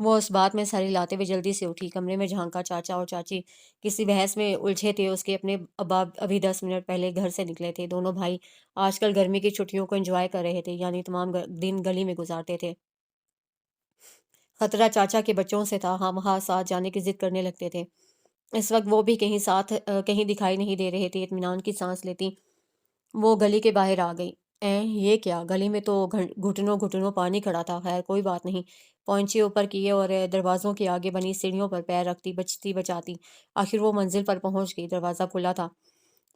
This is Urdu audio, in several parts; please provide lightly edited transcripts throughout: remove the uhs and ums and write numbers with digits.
وہ اس بات میں سر ہلاتے ہوئے جلدی سے اٹھی، کمرے میں جھانکا۔ چاچا اور چاچی کسی بحث میں الجھے تھے، اس کے اپنے ابا ابھی 10 منٹ پہلے گھر سے نکلے تھے۔ دونوں بھائی آج کل گرمی کی چھٹیوں کو انجوائے کر رہے تھے، یعنی تمام دن گلی میں گزارتے تھے۔ خطرہ چاچا کے بچوں سے تھا، ہاں وہاں ساتھ جانے کی ضد کرنے لگتے تھے۔ اس وقت وہ بھی کہیں دکھائی نہیں دے رہے تھے۔ اطمینان کی سانس لیتی وہ گلی کے باہر آ گئی۔ یہ کیا؟ گلی میں تو گھٹنوں گھٹنوں پانی کھڑا تھا۔ خیر کوئی بات نہیں، پہنچی اوپر کیے اور دروازوں کے آگے بنی سیڑھیوں پر پیر رکھتی بچتی بچاتی آخر وہ منزل پر پہنچ گئی۔ دروازہ کھلا تھا،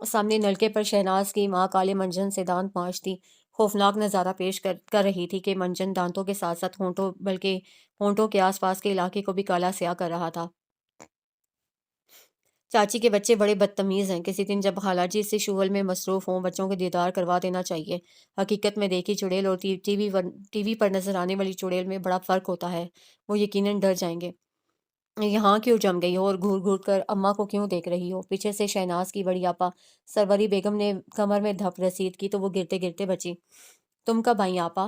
سامنے نلکے پر شہناز کی ماں کالے منجن سے دانت مانجتی خوفناک نظارہ پیش کر رہی تھی کہ منجن دانتوں کے ساتھ ساتھ ہونٹوں بلکہ ہونٹوں کے آس پاس کے علاقے کو بھی کالا سیاہ کر رہا تھا۔ چاچی کے بچے بڑے بدتمیز ہیں، کسی دن جب خالہ جی سے شغل میں مصروف ہوں بچوں کے دیدار کروا دینا چاہیے۔ حقیقت میں دیکھی چڑیل اور ٹی وی پر نظر آنے والی چڑیل میں بڑا فرق ہوتا ہے۔ وہ یقیناً ڈر جائیں گے۔ یہاں کیوں جم گئی ہو اور گھور گھور کر اماں کو کیوں دیکھ رہی ہو؟ پیچھے سے شہناز کی بڑی آپا سروری بیگم نے کمر میں دھپ رسید کی تو وہ گرتے گرتے بچی۔ تم کب آئیں آپا؟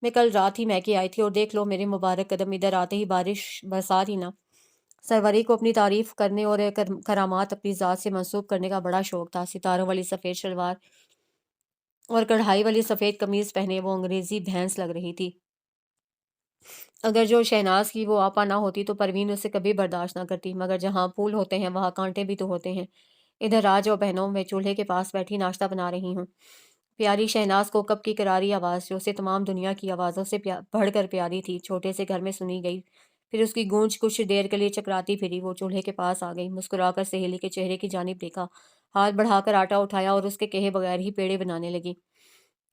میں کل رات ہی میکے آئی تھی اور دیکھ لو میرے مبارک قدم، ادھر آتے ہی بارش برسات ہی نہ۔ سروری کو اپنی تعریف کرنے اور کرامات اپنی ذات سے منسوب کرنے کا بڑا شوق تھا۔ ستاروں والی سفید شلوار اور کڑھائی والی سفید قمیض پہنے وہ انگریزی بھینس لگ رہی تھی۔ اگر جو شہناز کی وہ آپا نہ ہوتی تو پروین اسے کبھی برداشت نہ کرتی، مگر جہاں پھول ہوتے ہیں وہاں کانٹے بھی تو ہوتے ہیں۔ ادھر آ جاؤ بہنوں، میں چولہے کے پاس بیٹھی ناشتہ بنا رہی ہوں۔ پیاری شہناز کو کب کی کراری آواز جو اسے تمام دنیا کی آوازوں سے بڑھ کر پیاری تھی چھوٹے سے گھر میں سنی گئی۔ پھر اس کی گونج کچھ دیر کے لیے چکراتی پھری، وہ چولہے کے پاس آ گئی، مسکرا کر سہیلی کے چہرے کی جانب دیکھا، ہاتھ بڑھا کر آٹا اٹھایا اور اس کے کہے بغیر ہی پیڑے بنانے لگی۔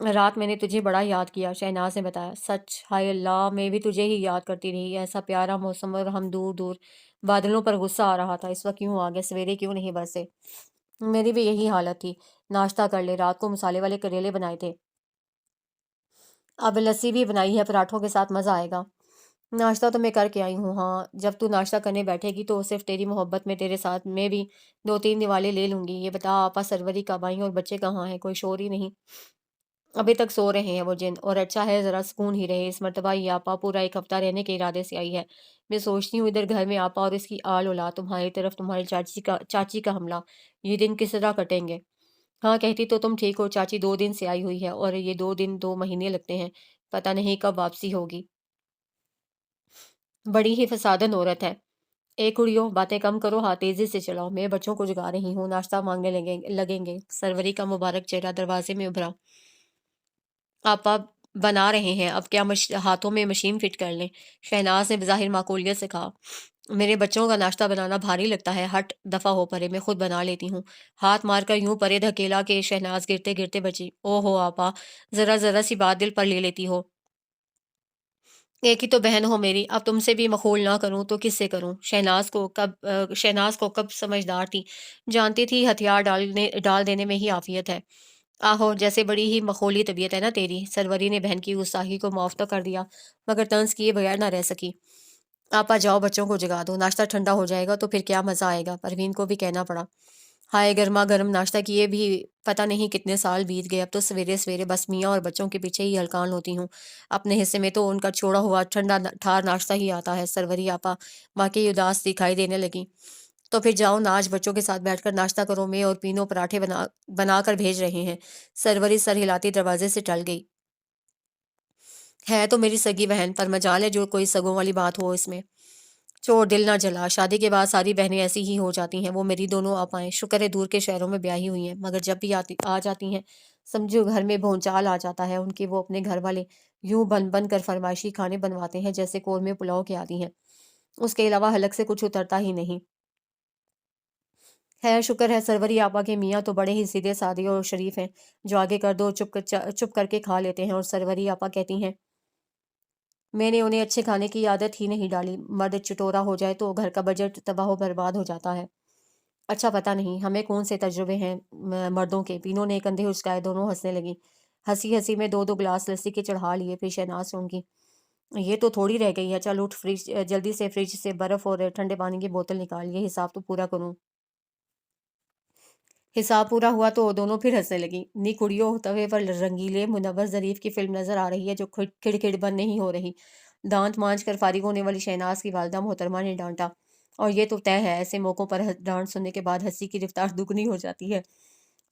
رات میں نے تجھے بڑا یاد کیا، شہناز نے بتایا۔ سچ؟ ہائے اللہ، میں بھی تجھے ہی یاد کرتی رہی، ایسا پیارا موسم اور ہم دور دور۔ بادلوں پر غصہ آ رہا تھا، اس وقت کیوں آ گئے، سویرے کیوں نہیں برسے؟ میری بھی یہی حالت تھی۔ ناشتہ کر لے، رات کو مسالے والے کریلے بنائے تھے، اب لسی بھی بنائی ہے، پراٹھوں کے ساتھ مزہ آئے گا۔ ناشتہ تو میں کر کے آئی ہوں۔ ہاں جب تو ناشتہ کرنے بیٹھے گی تو صرف تیری محبت میں تیرے ساتھ میں بھی 2 3 نوالے لے لوں گی۔ یہ بتا آپا سروری کب آئیں اور بچے کہاں ہیں؟ کوئی شور ہی نہیں۔ ابھی تک سو رہے ہیں وہ جن، اور اچھا ہے ذرا سکون ہی رہے۔ اس مرتبہ یہ آپا پورا 1 ہفتہ رہنے کے ارادے سے آئی ہے۔ میں سوچتی ہوں ادھر گھر میں آپا اور اس کی آل اولاد، تمہاری طرف تمہاری چاچی کا حملہ، یہ دن کس طرح کٹیں گے؟ ہاں کہتی تو تم ٹھیک ہو، چاچی 2 دن سے آئی ہوئی ہے اور یہ 2 دن 2 مہینے لگتے ہیں، پتہ نہیں کب واپسی ہوگی۔ بڑی ہی فسادن عورت ہے۔ اے کڑیوں باتیں کم کرو، ہاتھ تیزی سے چلاؤ، میں بچوں کو جگا رہی ہوں، ناشتہ مانگنے لگیں گے۔ سروری کا مبارک چہرہ دروازے میں ابھرا۔ آپا بنا رہے ہیں، اب کیا ہاتھوں میں مشین فٹ کر لیں؟ شہناز نے بظاہر معقولیت سے کہا۔ میرے بچوں کا ناشتہ بنانا بھاری لگتا ہے، ہٹ دفع ہو پرے، میں خود بنا لیتی ہوں۔ ہاتھ مار کر یوں پرے دھکیلا کہ شہناز گرتے گرتے بچی۔ او ہو آپا، ذرا ذرا سی بات دل پر لے لیتی ہو، ایک ہی تو بہن ہو میری، اب تم سے بھی مخول نہ کروں تو کس سے کروں؟ شہناز کو کب سمجھدار تھی، جانتی تھی ہتھیار ڈال دینے میں ہی عافیت ہے۔ آہو، جیسے بڑی ہی مخولی طبیعت ہے نا تیری۔ سروری نے بہن کی غصاہی کو معاف تو کر دیا مگر طنز کیے بغیر نہ رہ سکی۔ آپا جاؤ بچوں کو جگا دو، ناشتہ ٹھنڈا ہو جائے گا تو پھر کیا مزہ آئے گا، پروین کو بھی کہنا پڑا۔ ہائے گرما گرم ناشتہ کیے بھی پتہ نہیں کتنے سال بیت گئے، اب تو سویرے سویرے بس میاں اور بچوں کے پیچھے ہی ہلکان ہوتی ہوں، اپنے حصے میں تو ان کا چھوڑا ہوا ٹھنڈا ٹھار ناشتہ ہی آتا ہے۔ سروری آپا واقعی اداس دکھائی دینے لگی۔ تو پھر جاؤ نا، آج بچوں کے ساتھ بیٹھ کر ناشتہ کرو، میں اور پینو پراٹھے بنا کر بھیج رہے ہیں۔ سروری سر ہلاتی دروازے سے ٹل گئی۔ ہے تو میری سگی بہن، پر مجال ہے جو کوئی سگوں والی بات ہو اس میں۔ چھوڑ، دل نہ جلا، شادی کے بعد ساری بہنیں ایسی ہی ہو جاتی ہیں۔ وہ میری دونوں آپائیں شکر ہے دور کے شہروں میں بیاہی ہوئی ہیں، مگر جب بھی آ جاتی ہیں سمجھو گھر میں بھونچال آ جاتا ہے۔ ان کے وہ اپنے گھر والے یوں بن بن کر فرمائشی کھانے بنواتے ہیں جیسے قورمے پلاؤ کے عادی ہیں، اس کے علاوہ حلق سے کچھ اترتا ہی نہیں۔ خیر شکر ہے، سروری آپا کے میاں تو بڑے ہی سیدھے سادے اور شریف ہیں، جو آگے کر دو چپ کر کے کھا لیتے ہیں، اور سروری آپا کہتی ہیں میں نے انہیں اچھے کھانے کی عادت ہی نہیں ڈالی، مرد چٹورا ہو جائے تو گھر کا بجٹ تباہ و برباد ہو جاتا ہے۔ اچھا پتہ نہیں ہمیں کون سے تجربے ہیں مردوں کے۔ پینوں نے کندھے اچکائے، دونوں ہنسنے لگی، ہنسی ہنسی میں 2 2 گلاس لسی کے چڑھا لیے۔ پھر شہناز چونکی، یہ تو تھوڑی رہ گئی ہے، چل اٹھ، جلدی سے فریج سے برف اور ٹھنڈے پانی کی بوتل نکال، یہ حساب تو پورا کروں۔ حساب پورا ہوا تو دونوں پھر ہنسنے لگیں۔ نی کڑیوں، توے پر رنگیلے منور ظریف کی فلم نظر آ رہی ہے جو کھڑ کھڑ بند نہیں ہو رہی۔ دانت مانجھ کر فارغ ہونے والی شہناز کی والدہ محترمہ نے ڈانٹا، اور یہ تو طے ہے، ایسے موقعوں پر ڈانٹ سننے کے بعد ہنسی کی رفتار دگنی ہو جاتی ہے۔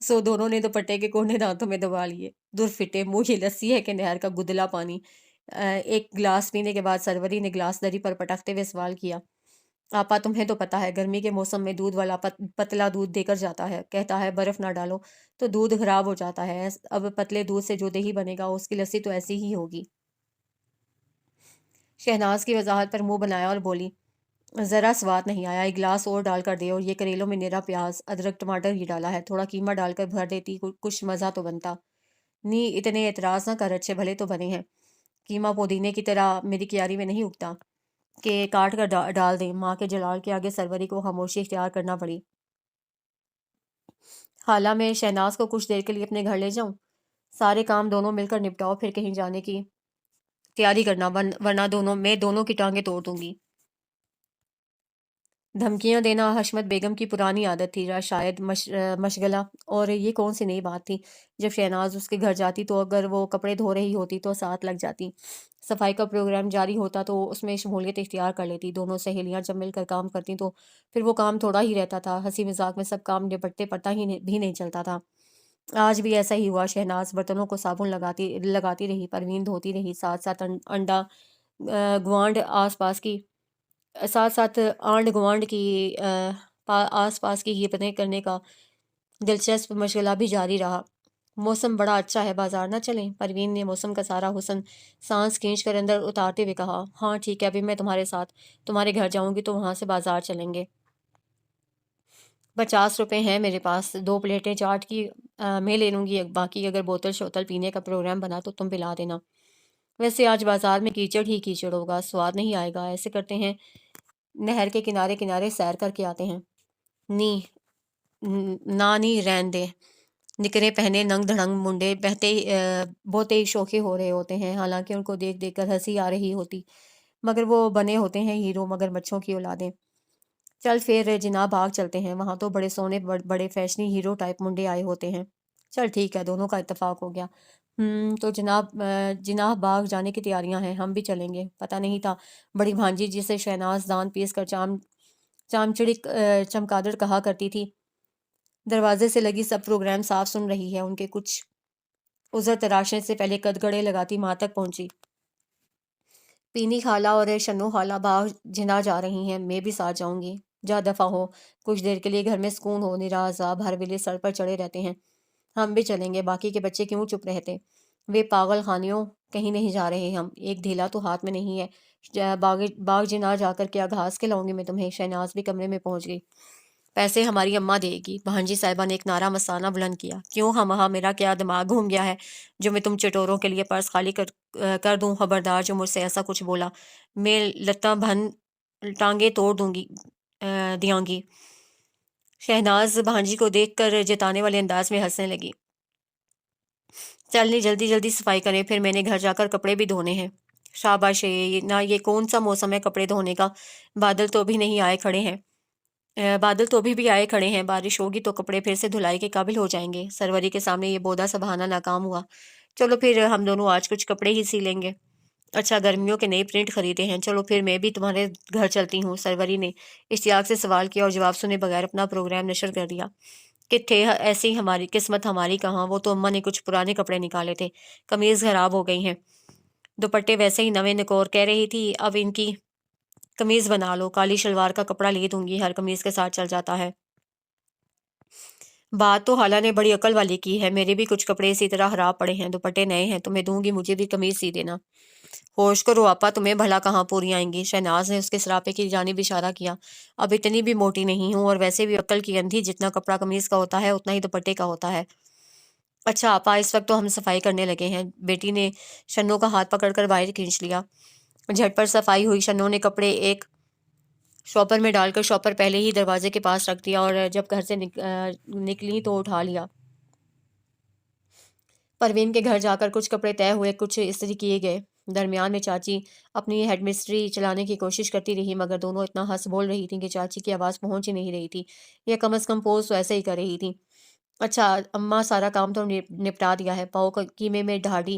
سو دونوں نے دوپٹے کے کونے دانتوں میں دبا لیے۔ دور فٹے منہ، یہ لسی ہے کہ نہر کا گدلا پانی؟ ایک گلاس پینے کے بعد سروری نے گلاس دری پر پٹکتے ہوئے سوال کیا، آپا تمہیں تو پتا ہے گرمی کے موسم میں دودھ والا پتلا دودھ دے کر جاتا ہے، کہتا ہے برف نہ ڈالو تو دودھ خراب ہو جاتا ہے، اب پتلے دودھ سے جو دہی بنے گا اس کی لسی تو ایسی ہی ہوگی۔ شہناز کی وضاحت پر منہ بنایا اور بولی، ذرا سواد نہیں آیا، ایک گلاس اور ڈال کر دے، اور یہ کریلوں میں نیرا پیاز ادرک ٹماٹر ہی ڈالا ہے، تھوڑا قیمہ ڈال کر بھر دیتی کچھ مزہ تو بنتا۔ نی اتنے اعتراض نہ کر، اچھے بھلے تو بنے ہیں، قیمہ پودینے کی طرح میری کیاری میں نہیں اگتا کہ کاٹ کر ڈال دیں۔ ماں کے جلال کے آگے سروری کو خاموشی اختیار کرنا پڑی۔ خالہ میں شہناز کو کچھ دیر کے لیے اپنے گھر لے جاؤں؟ سارے کام دونوں مل کر نپٹاؤ، پھر کہیں جانے کی تیاری کرنا، ورنہ دونوں کی ٹانگیں توڑ دوں گی۔ دھمکیاں دینا حشمت بیگم کی پرانی عادت تھی، یا شاید مشغلہ، اور یہ کون سی نئی بات تھی؟ جب شہناز اس کے گھر جاتی تو اگر وہ کپڑے دھو رہی ہوتی تو ساتھ لگ جاتی، صفائی کا پروگرام جاری ہوتا تو اس میں شمولیت اختیار کر لیتی، دونوں سہیلیاں جب مل کر کام کرتی تو پھر وہ کام تھوڑا ہی رہتا تھا، ہنسی مذاق میں سب کام نپٹتے پتہ ہی بھی نہیں چلتا تھا۔ آج بھی ایسا ہی ہوا، شہناز برتنوں کو صابن لگاتی رہی، پروین دھوتی رہی، ساتھ ساتھ انڈا گوانڈ آس پاس کی ساتھ ساتھ آنڈ گوانڈ کی آس پاس کی حفاظتیں کرنے کا دلچسپ مشغلہ بھی جاری رہا۔ موسم بڑا اچھا ہے، بازار نہ چلیں؟ پروین نے موسم کا سارا حسن سانس کھینچ کر اندر اتارتے ہوئے کہا۔ ہاں ٹھیک ہے، ابھی میں تمہارے ساتھ تمہارے گھر جاؤں گی تو وہاں سے بازار چلیں گے۔ 50 روپے ہیں میرے پاس، 2 پلیٹیں چاٹ کی میں لے لوں گی، باقی اگر بوتل شوتل پینے کا پروگرام بنا تو تم پلا دینا۔ ویسے آج بازار میں کیچڑ ہی کیچڑ ہوگا، سواد نہیں آئے گا، ایسے کرتے ہیں نہر کے کنارے کنارے سیر کر کے آتے ہیں۔ نی نانی رہن دے، نکرے پہنے ننگ دھڑنگ منڈے بہتے ہی شوخے ہو رہے ہوتے ہیں، حالانکہ ان کو دیکھ دیکھ کر ہنسی آ رہی ہوتی، مگر وہ بنے ہوتے ہیں ہیرو مگر مچھوں کی اولادیں۔ چل پھر جناب باغ چلتے ہیں، وہاں تو بڑے سونے بڑے فیشنی ہیرو ٹائپ منڈے آئے ہوتے ہیں۔ چل ٹھیک ہے، دونوں کا اتفاق ہو گیا۔ تو جناب باغ جانے کی تیاریاں ہیں، ہم بھی چلیں گے۔ پتہ نہیں تھا بڑی بھانجی جسے شہناز دان پیس کر چامچڑک چمکادڑ کہا کرتی تھی، دروازے سے لگی سب پروگرام صاف سن رہی ہے۔ ان کے کچھ عذر تراشنے سے پہلے قدگڑے لگاتی ماں تک پہنچی۔ پینی خالہ اور شنو خالہ باغ جنا جا رہی ہیں، میں بھی ساتھ جاؤں گی۔ جا دفع ہو، کچھ دیر کے لیے گھر میں سکون ہو، نرا عذاب ہر ویلے سر پر چڑھے رہتے ہیں۔ ہم بھی چلیں گے، باقی کے بچے کیوں چپ رہتے؟ وہ پاگل خانیوں، کہیں نہیں جا رہے ہم، ایک ڈھیلا تو ہاتھ میں نہیں ہے، باغ جنا جا کر کیا گھاس کھلاؤں گی میں تمہیں؟ شہناز بھی کمرے میں پہنچ گئی۔ پیسے ہماری اماں دے گی، بھانجی صاحبہ نے ایک نعرہ مسانہ بلند کیا۔ کیوں ہاں میرا کیا دماغ گھوم گیا ہے جو میں تم چٹوروں کے لیے پرس خالی کر دوں؟ خبردار جو مجھ سے ایسا کچھ بولا، میں لتاں بھن ٹانگیں توڑ دیاں گی۔ شہناز بھانجی کو دیکھ کر جتانے والے انداز میں ہنسنے لگی۔ چلنی جلدی جلدی صفائی کریں، پھر میں نے گھر جا کر کپڑے بھی دھونے ہیں۔ شاباش، یہ کون سا موسم ہے کپڑے دھونے کا؟ بادل تو ابھی نہیں آئے کھڑے ہیں، بادل تو ابھی بھی آئے کھڑے ہیں، بارش ہوگی تو کپڑے پھر سے دھلائی کے قابل ہو جائیں گے۔ سروری کے سامنے یہ بودا سا بہانہ ناکام ہوا۔ چلو پھر ہم دونوں آج کچھ کپڑے ہی سی لیں گے۔ اچھا، گرمیوں کے نئے پرنٹ خریدے ہیں، چلو پھر میں بھی تمہارے گھر چلتی ہوں، سروری نے اشتیاق سے سوال کیا اور جواب سنے بغیر اپنا پروگرام نشر کر دیا۔ کتھے ایسی ہماری قسمت، ہماری کہاں، وہ تو اماں نے کچھ پرانے کپڑے نکالے تھے، قمیض خراب ہو گئی ہیں، دوپٹے ویسے ہی نویں نکور، کہہ رہی تھی اب ان کی قمیض بنا لو، کالی شلوار کا کپڑا لے دوں گی، ہر قمیض کے ساتھ چل جاتا ہے۔ بات تو خالہ نے بڑی عقل والی کی ہے، میرے بھی کچھ کپڑے اسی طرح خراب پڑے ہیں، دوپٹے نئے ہیں، تمہیں دوں گی، مجھے بھی قمیض سی دینا۔ ہوش کرو آپا، تمہیں بھلا کہاں پوری آئیں گی؟ شہناز نے اس کے سراپے کی جانب اشارہ کیا۔ اب اتنی بھی موٹی نہیں ہوں، اور ویسے بھی عقل کی اندھی، جتنا کپڑا قمیض کا ہوتا ہے اتنا ہی دوپٹے کا ہوتا ہے۔ اچھا آپا، اس وقت تو ہم صفائی کرنے لگے ہیں۔ بیٹی نے شنو کا ہاتھ پکڑ کر باہر کھینچ لیا۔ جھٹ پر صفائی ہوئی، شنو نے کپڑے ایک شاپر میں ڈال کر شاپر پہلے ہی دروازے کے پاس رکھ دیا، اور جب گھر سے نکلی تو اٹھا لیا۔ پروین کے گھر جا کر کچھ کپڑے طے ہوئے، کچھ استری کیے گئے۔ درمیان میں چاچی اپنی ہیڈ مسٹری چلانے کی کوشش کرتی رہی، مگر دونوں اتنا ہنس بول رہی تھیں کہ چاچی کی آواز پہنچ ہی نہیں رہی تھی، یا کم از کم پوز تو ایسے ہی کر رہی تھی۔ اچھا اماں، سارا کام تو نپٹا دیا ہے، پاؤ قیمے میں ڈھاڑی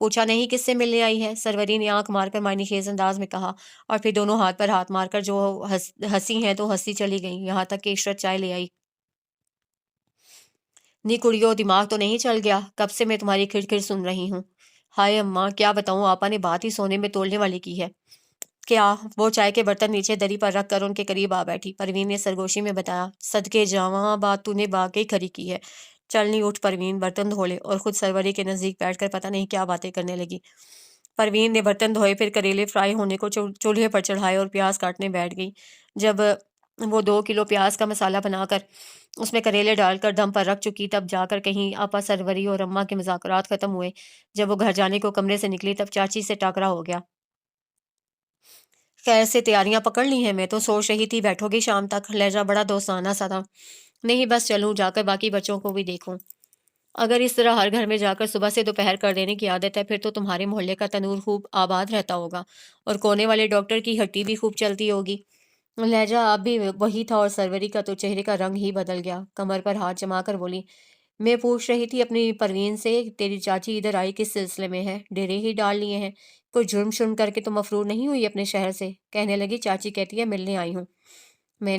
پوچھا نہیں کس سے ملنے آئی ہے؟ سروری نے آنکھ مار کر معنی خیز انداز میں کہا، اور پھر دونوں ہاتھ پر ہاتھ مار کر جو ہنسی ہیں تو ہنسی چلی گئیں، یہاں تک کہ عشرت چائے لے آئی۔ نی کڑیو، دماغ تو نہیں چل گیا؟ کب سے میں تمہاری کھڑ کھڑ سن رہی ہوں۔ ہائے اماں، کیا بتاؤں، آپا نے بات ہی سونے میں تولنے والی کی ہے۔ کیا؟ وہ چائے کے برتن نیچے دری پر رکھ کر ان کے قریب آ بیٹھی۔ پروین نے سرگوشی میں بتایا، صدقے جاواں، بات تو نے واقعی کھری کی ہے۔ چلنی اٹھ پروین، برتن دھو لے، اور خود سروری کے نزدیک بیٹھ کر پتہ نہیں کیا باتیں کرنے لگی۔ پروین نے برتن دھوئے، پھر کریلے فرائی ہونے کو چولہے پر چڑھائے اور پیاز کاٹنے بیٹھ گئی۔ جب وہ 2 کلو پیاز کا مسالہ بنا کر اس میں کریلے ڈال کر دم پر رکھ چکی، تب جا کر کہیں آپا، سروری اور اماں کے مذاکرات ختم ہوئے۔ جب وہ گھر جانے کو کمرے سے نکلی تب چاچی سے ٹاکرا ہو گیا۔ خیر سے تیاریاں پکڑ لی ہیں؟ میں تو سوچ رہی تھی بیٹھو گی شام تک۔ لہجہ بڑا دوستانہ سا تھا۔ نہیں، بس چلوں، جا کر باقی بچوں کو بھی دیکھوں۔ اگر اس طرح ہر گھر میں جا کر صبح سے دوپہر کر دینے کی عادت ہے، پھر تو تمہارے محلے کا تنور خوب آباد رہتا ہوگا، اور کونے والے ڈاکٹر کی ہٹی بھی خوب چلتی ہوگی۔ لہجہ اب بھی وہی تھا، اور سروری کا تو چہرے کا رنگ ہی بدل گیا۔ کمر پر ہاتھ جما کر بولی، میں پوچھ رہی تھی اپنی پروین سے، تیری چاچی ادھر آئی کس سلسلے میں ہے؟ ڈیرے ہی ڈال لیے ہیں؟ کوئی جرم شرم کر کے تو مفرور نہیں ہوئی اپنے شہر سے؟ کہنے لگی، چاچی کہتی ہے ملنے آئی ہوں۔ میں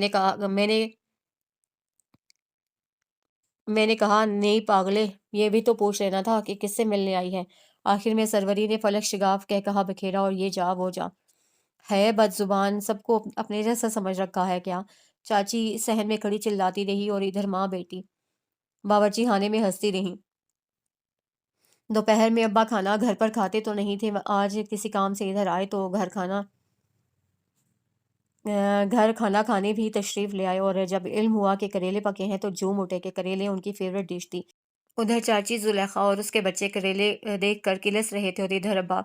نے کہا نہیں پاگلے، یہ بھی تو پوچھ لینا تھا کہ کس سے ملنے آئی ہے۔ آخر میں سروری نے فلک شگاف کہہ کہا بکھیرا، اور یہ جا وہ جا ہے، بد زبان، سب کو اپنے جیسا سمجھ رکھا ہے کیا؟ چاچی صحن میں کھڑی چلاتی رہی، اور ادھر ماں بیٹی باورچی خانے میں ہنستی رہیں۔ دوپہر میں ابا کھانا گھر پر کھاتے تو نہیں تھے، آج کسی کام سے ادھر آئے تو گھر کھانا کھانے بھی تشریف لے آئے، اور جب علم ہوا کہ کریلے پکے ہیں تو جھوم اٹھے کہ کریلے ان کی فیوریٹ ڈش تھی۔ ادھر چاچی زلیخا اور اس کے بچے کریلے دیکھ کر کلس رہے تھے، اور ادھر ابا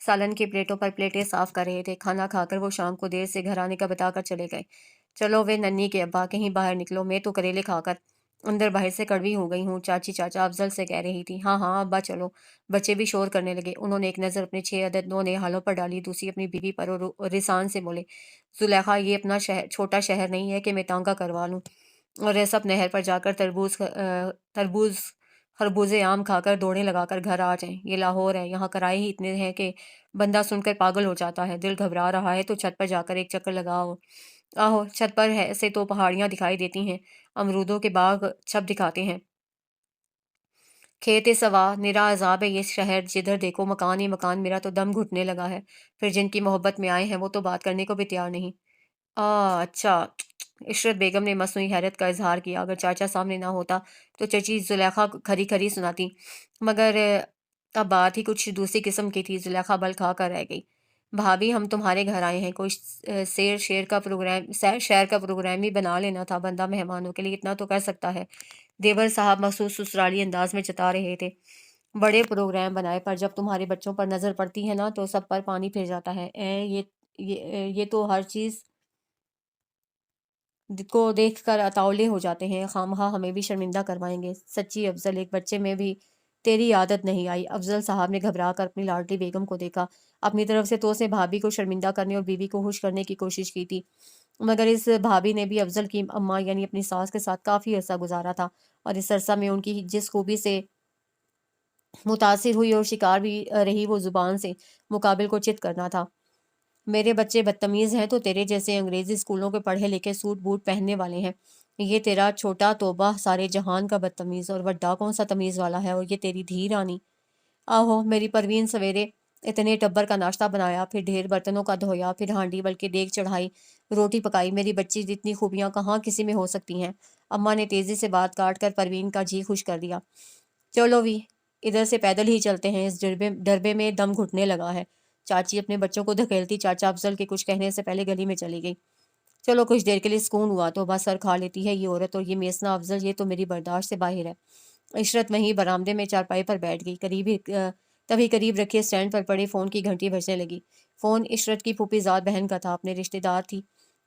سالن کی پلیٹوں پر پلیٹیں صاف کر رہے تھے۔ کھانا کھا کر وہ شام کو دیر سے گھر آنے کا بتا کر چلے گئے۔ چلو وے ننھی کے ابا، کہیں باہر نکلو، میں تو کریلے کھا کر اندر باہر سے کڑوی ہو گئی ہوں۔ چاچی چاچا افضل سے کہہ رہی تھی۔ ہاں ہاں ابا چلو۔ بچے بھی شور کرنے لگے۔ انہوں نے ایک نظر اپنے 6 عدد نو نہالوں پر ڈالی، دوسری اپنی بیوی پر، اور رسان سے بولے، زلیخا، یہ اپنا چھوٹا شہر نہیں ہے کہ میں تانگا کروا لوں اور سب نہر پر جا کر تربوز خربوزے آم کھا کر دوڑیں لگا کر گھر آ جائیں۔ یہ لاہور ہے، یہاں کرائے ہی اتنے ہیں کہ بندہ سن کر پاگل ہو جاتا ہے۔ دل گھبرا رہا ہے تو چھت پر جا کر ایک چکر لگاؤ۔ آہو، چھت پر ہے سے تو پہاڑیاں دکھائی دیتی ہیں، امرودوں کے باغ چھپ دکھاتے ہیں، کھیت سوا، نرا عذاب ہے یہ شہر، جدھر دیکھو مکان ہی مکان۔ میرا تو دم گھٹنے لگا ہے۔ پھر جن کی محبت میں آئے ہیں وہ تو بات کرنے کو بھی تیار نہیں۔ اچھا، عشرت بیگم نے مصنوعی حیرت کا اظہار کیا۔ اگر چاچا سامنے نہ ہوتا تو چچی زلیخا کھری کھری سناتی، مگر اب بات ہی کچھ دوسری قسم کی تھی۔ زلیخا بل کھا کر رہ گئی۔ بھابھی، ہم تمہارے گھر آئے ہیں، کوئی شیر کا پروگرام ہی بنا لینا تھا، بندہ مہمانوں کے لیے اتنا تو کر سکتا ہے۔ دیور صاحب محسوس سسرالی انداز میں جتا رہے تھے۔ بڑے پروگرام بنائے، پر جب تمہارے بچوں پر نظر پڑتی ہے نا تو سب پر پانی پھر جاتا ہے۔ یہ تو ہر چیز کو دیکھ کر اطاولے ہو جاتے ہیں، خواہ ہمیں بھی شرمندہ کروائیں گے۔ سچی افضل، ایک بچے میں بھی تیری عادت نہیں آئی۔ افضل صاحب نے گھبرا کر اپنی لاڈلی بیگم کو دیکھا۔ اپنی طرف سے تو اس نے بھابھی کو شرمندہ کرنے اور بیوی کو خوش کرنے کی کوشش کی تھی، مگر اس بھابھی نے بھی افضل کی اماں یعنی اپنی ساس کے ساتھ کافی عرصہ گزارا تھا، اور اس عرصہ میں ان کی جس خوبی سے متاثر ہوئی اور شکار بھی رہی وہ زبان سے مقابل کو چت کرنا تھا۔ میرے بچے بدتمیز ہیں تو تیرے جیسے انگریزی اسکولوں کے پڑھے لکھے سوٹ بوٹ پہننے والے ہیں۔ یہ تیرا چھوٹا توبہ سارے جہان کا بدتمیز، اور وڈا کون سا تمیز والا ہے، اور یہ تیری دھی رانی۔ آہو، میری پروین سویرے اتنے ٹبر کا ناشتہ بنایا، پھر ڈھیر برتنوں کا دھویا، پھر ہانڈی بلکہ دیگ چڑھائی، روٹی پکائی۔ میری بچی جتنی خوبیاں کہاں کسی میں ہو سکتی ہیں۔ اماں نے تیزی سے بات کاٹ کر پروین کا جی خوش کر دیا۔ چلو بھی، ادھر سے پیدل ہی چلتے ہیں، اس ڈربے میں دم گھٹنے لگا ہے۔ چاچی اپنے بچوں کو دھکیلتی چاچا افضل کے کچھ کہنے سے پہلے گلی میں چلی گئی۔ چلو کچھ دیر کے لیے سکون ہوا تو بس سر کھا لیتی ہے یہ عورت، اور یہ میسنا افضل، یہ تو میری برداشت سے باہر ہے۔ عشرت وہیں برآمدے میں چارپائی پر بیٹھ گئی، تبھی قریب رکھے سٹینڈ پر پڑے فون کی گھنٹی بجنے لگی۔ فون عشرت کی پھوپھی زاد بہن کا تھا، اپنے رشتہ دار تھی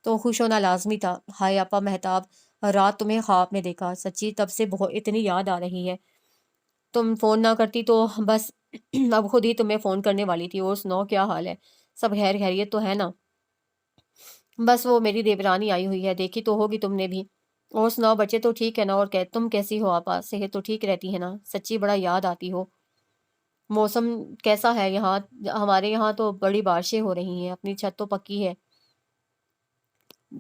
تو خوش ہونا لازمی تھا۔ ہائے آپا مہتاب، رات تمہیں خواب میں دیکھا، سچی تب سے بہت اتنی یاد آ رہی ہے، تم فون نہ کرتی تو بس اب خود ہی تمہیں فون کرنے والی تھی۔ اور سناؤ کیا حال ہے، سب خیریت تو ہے نا؟ بس وہ میری دیورانی آئی ہوئی ہے، دیکھی تو ہوگی تم نے بھی۔ اور سناؤ بچے تو ٹھیک ہے نا؟ اور تم کیسی ہو آپا؟ صحت تو ٹھیک رہتی ہے نا؟ سچی بڑا یاد آتی ہو۔ موسم کیسا ہے یہاں؟ ہمارے یہاں تو بڑی بارشیں ہو رہی ہیں، اپنی چھت تو پکی ہے،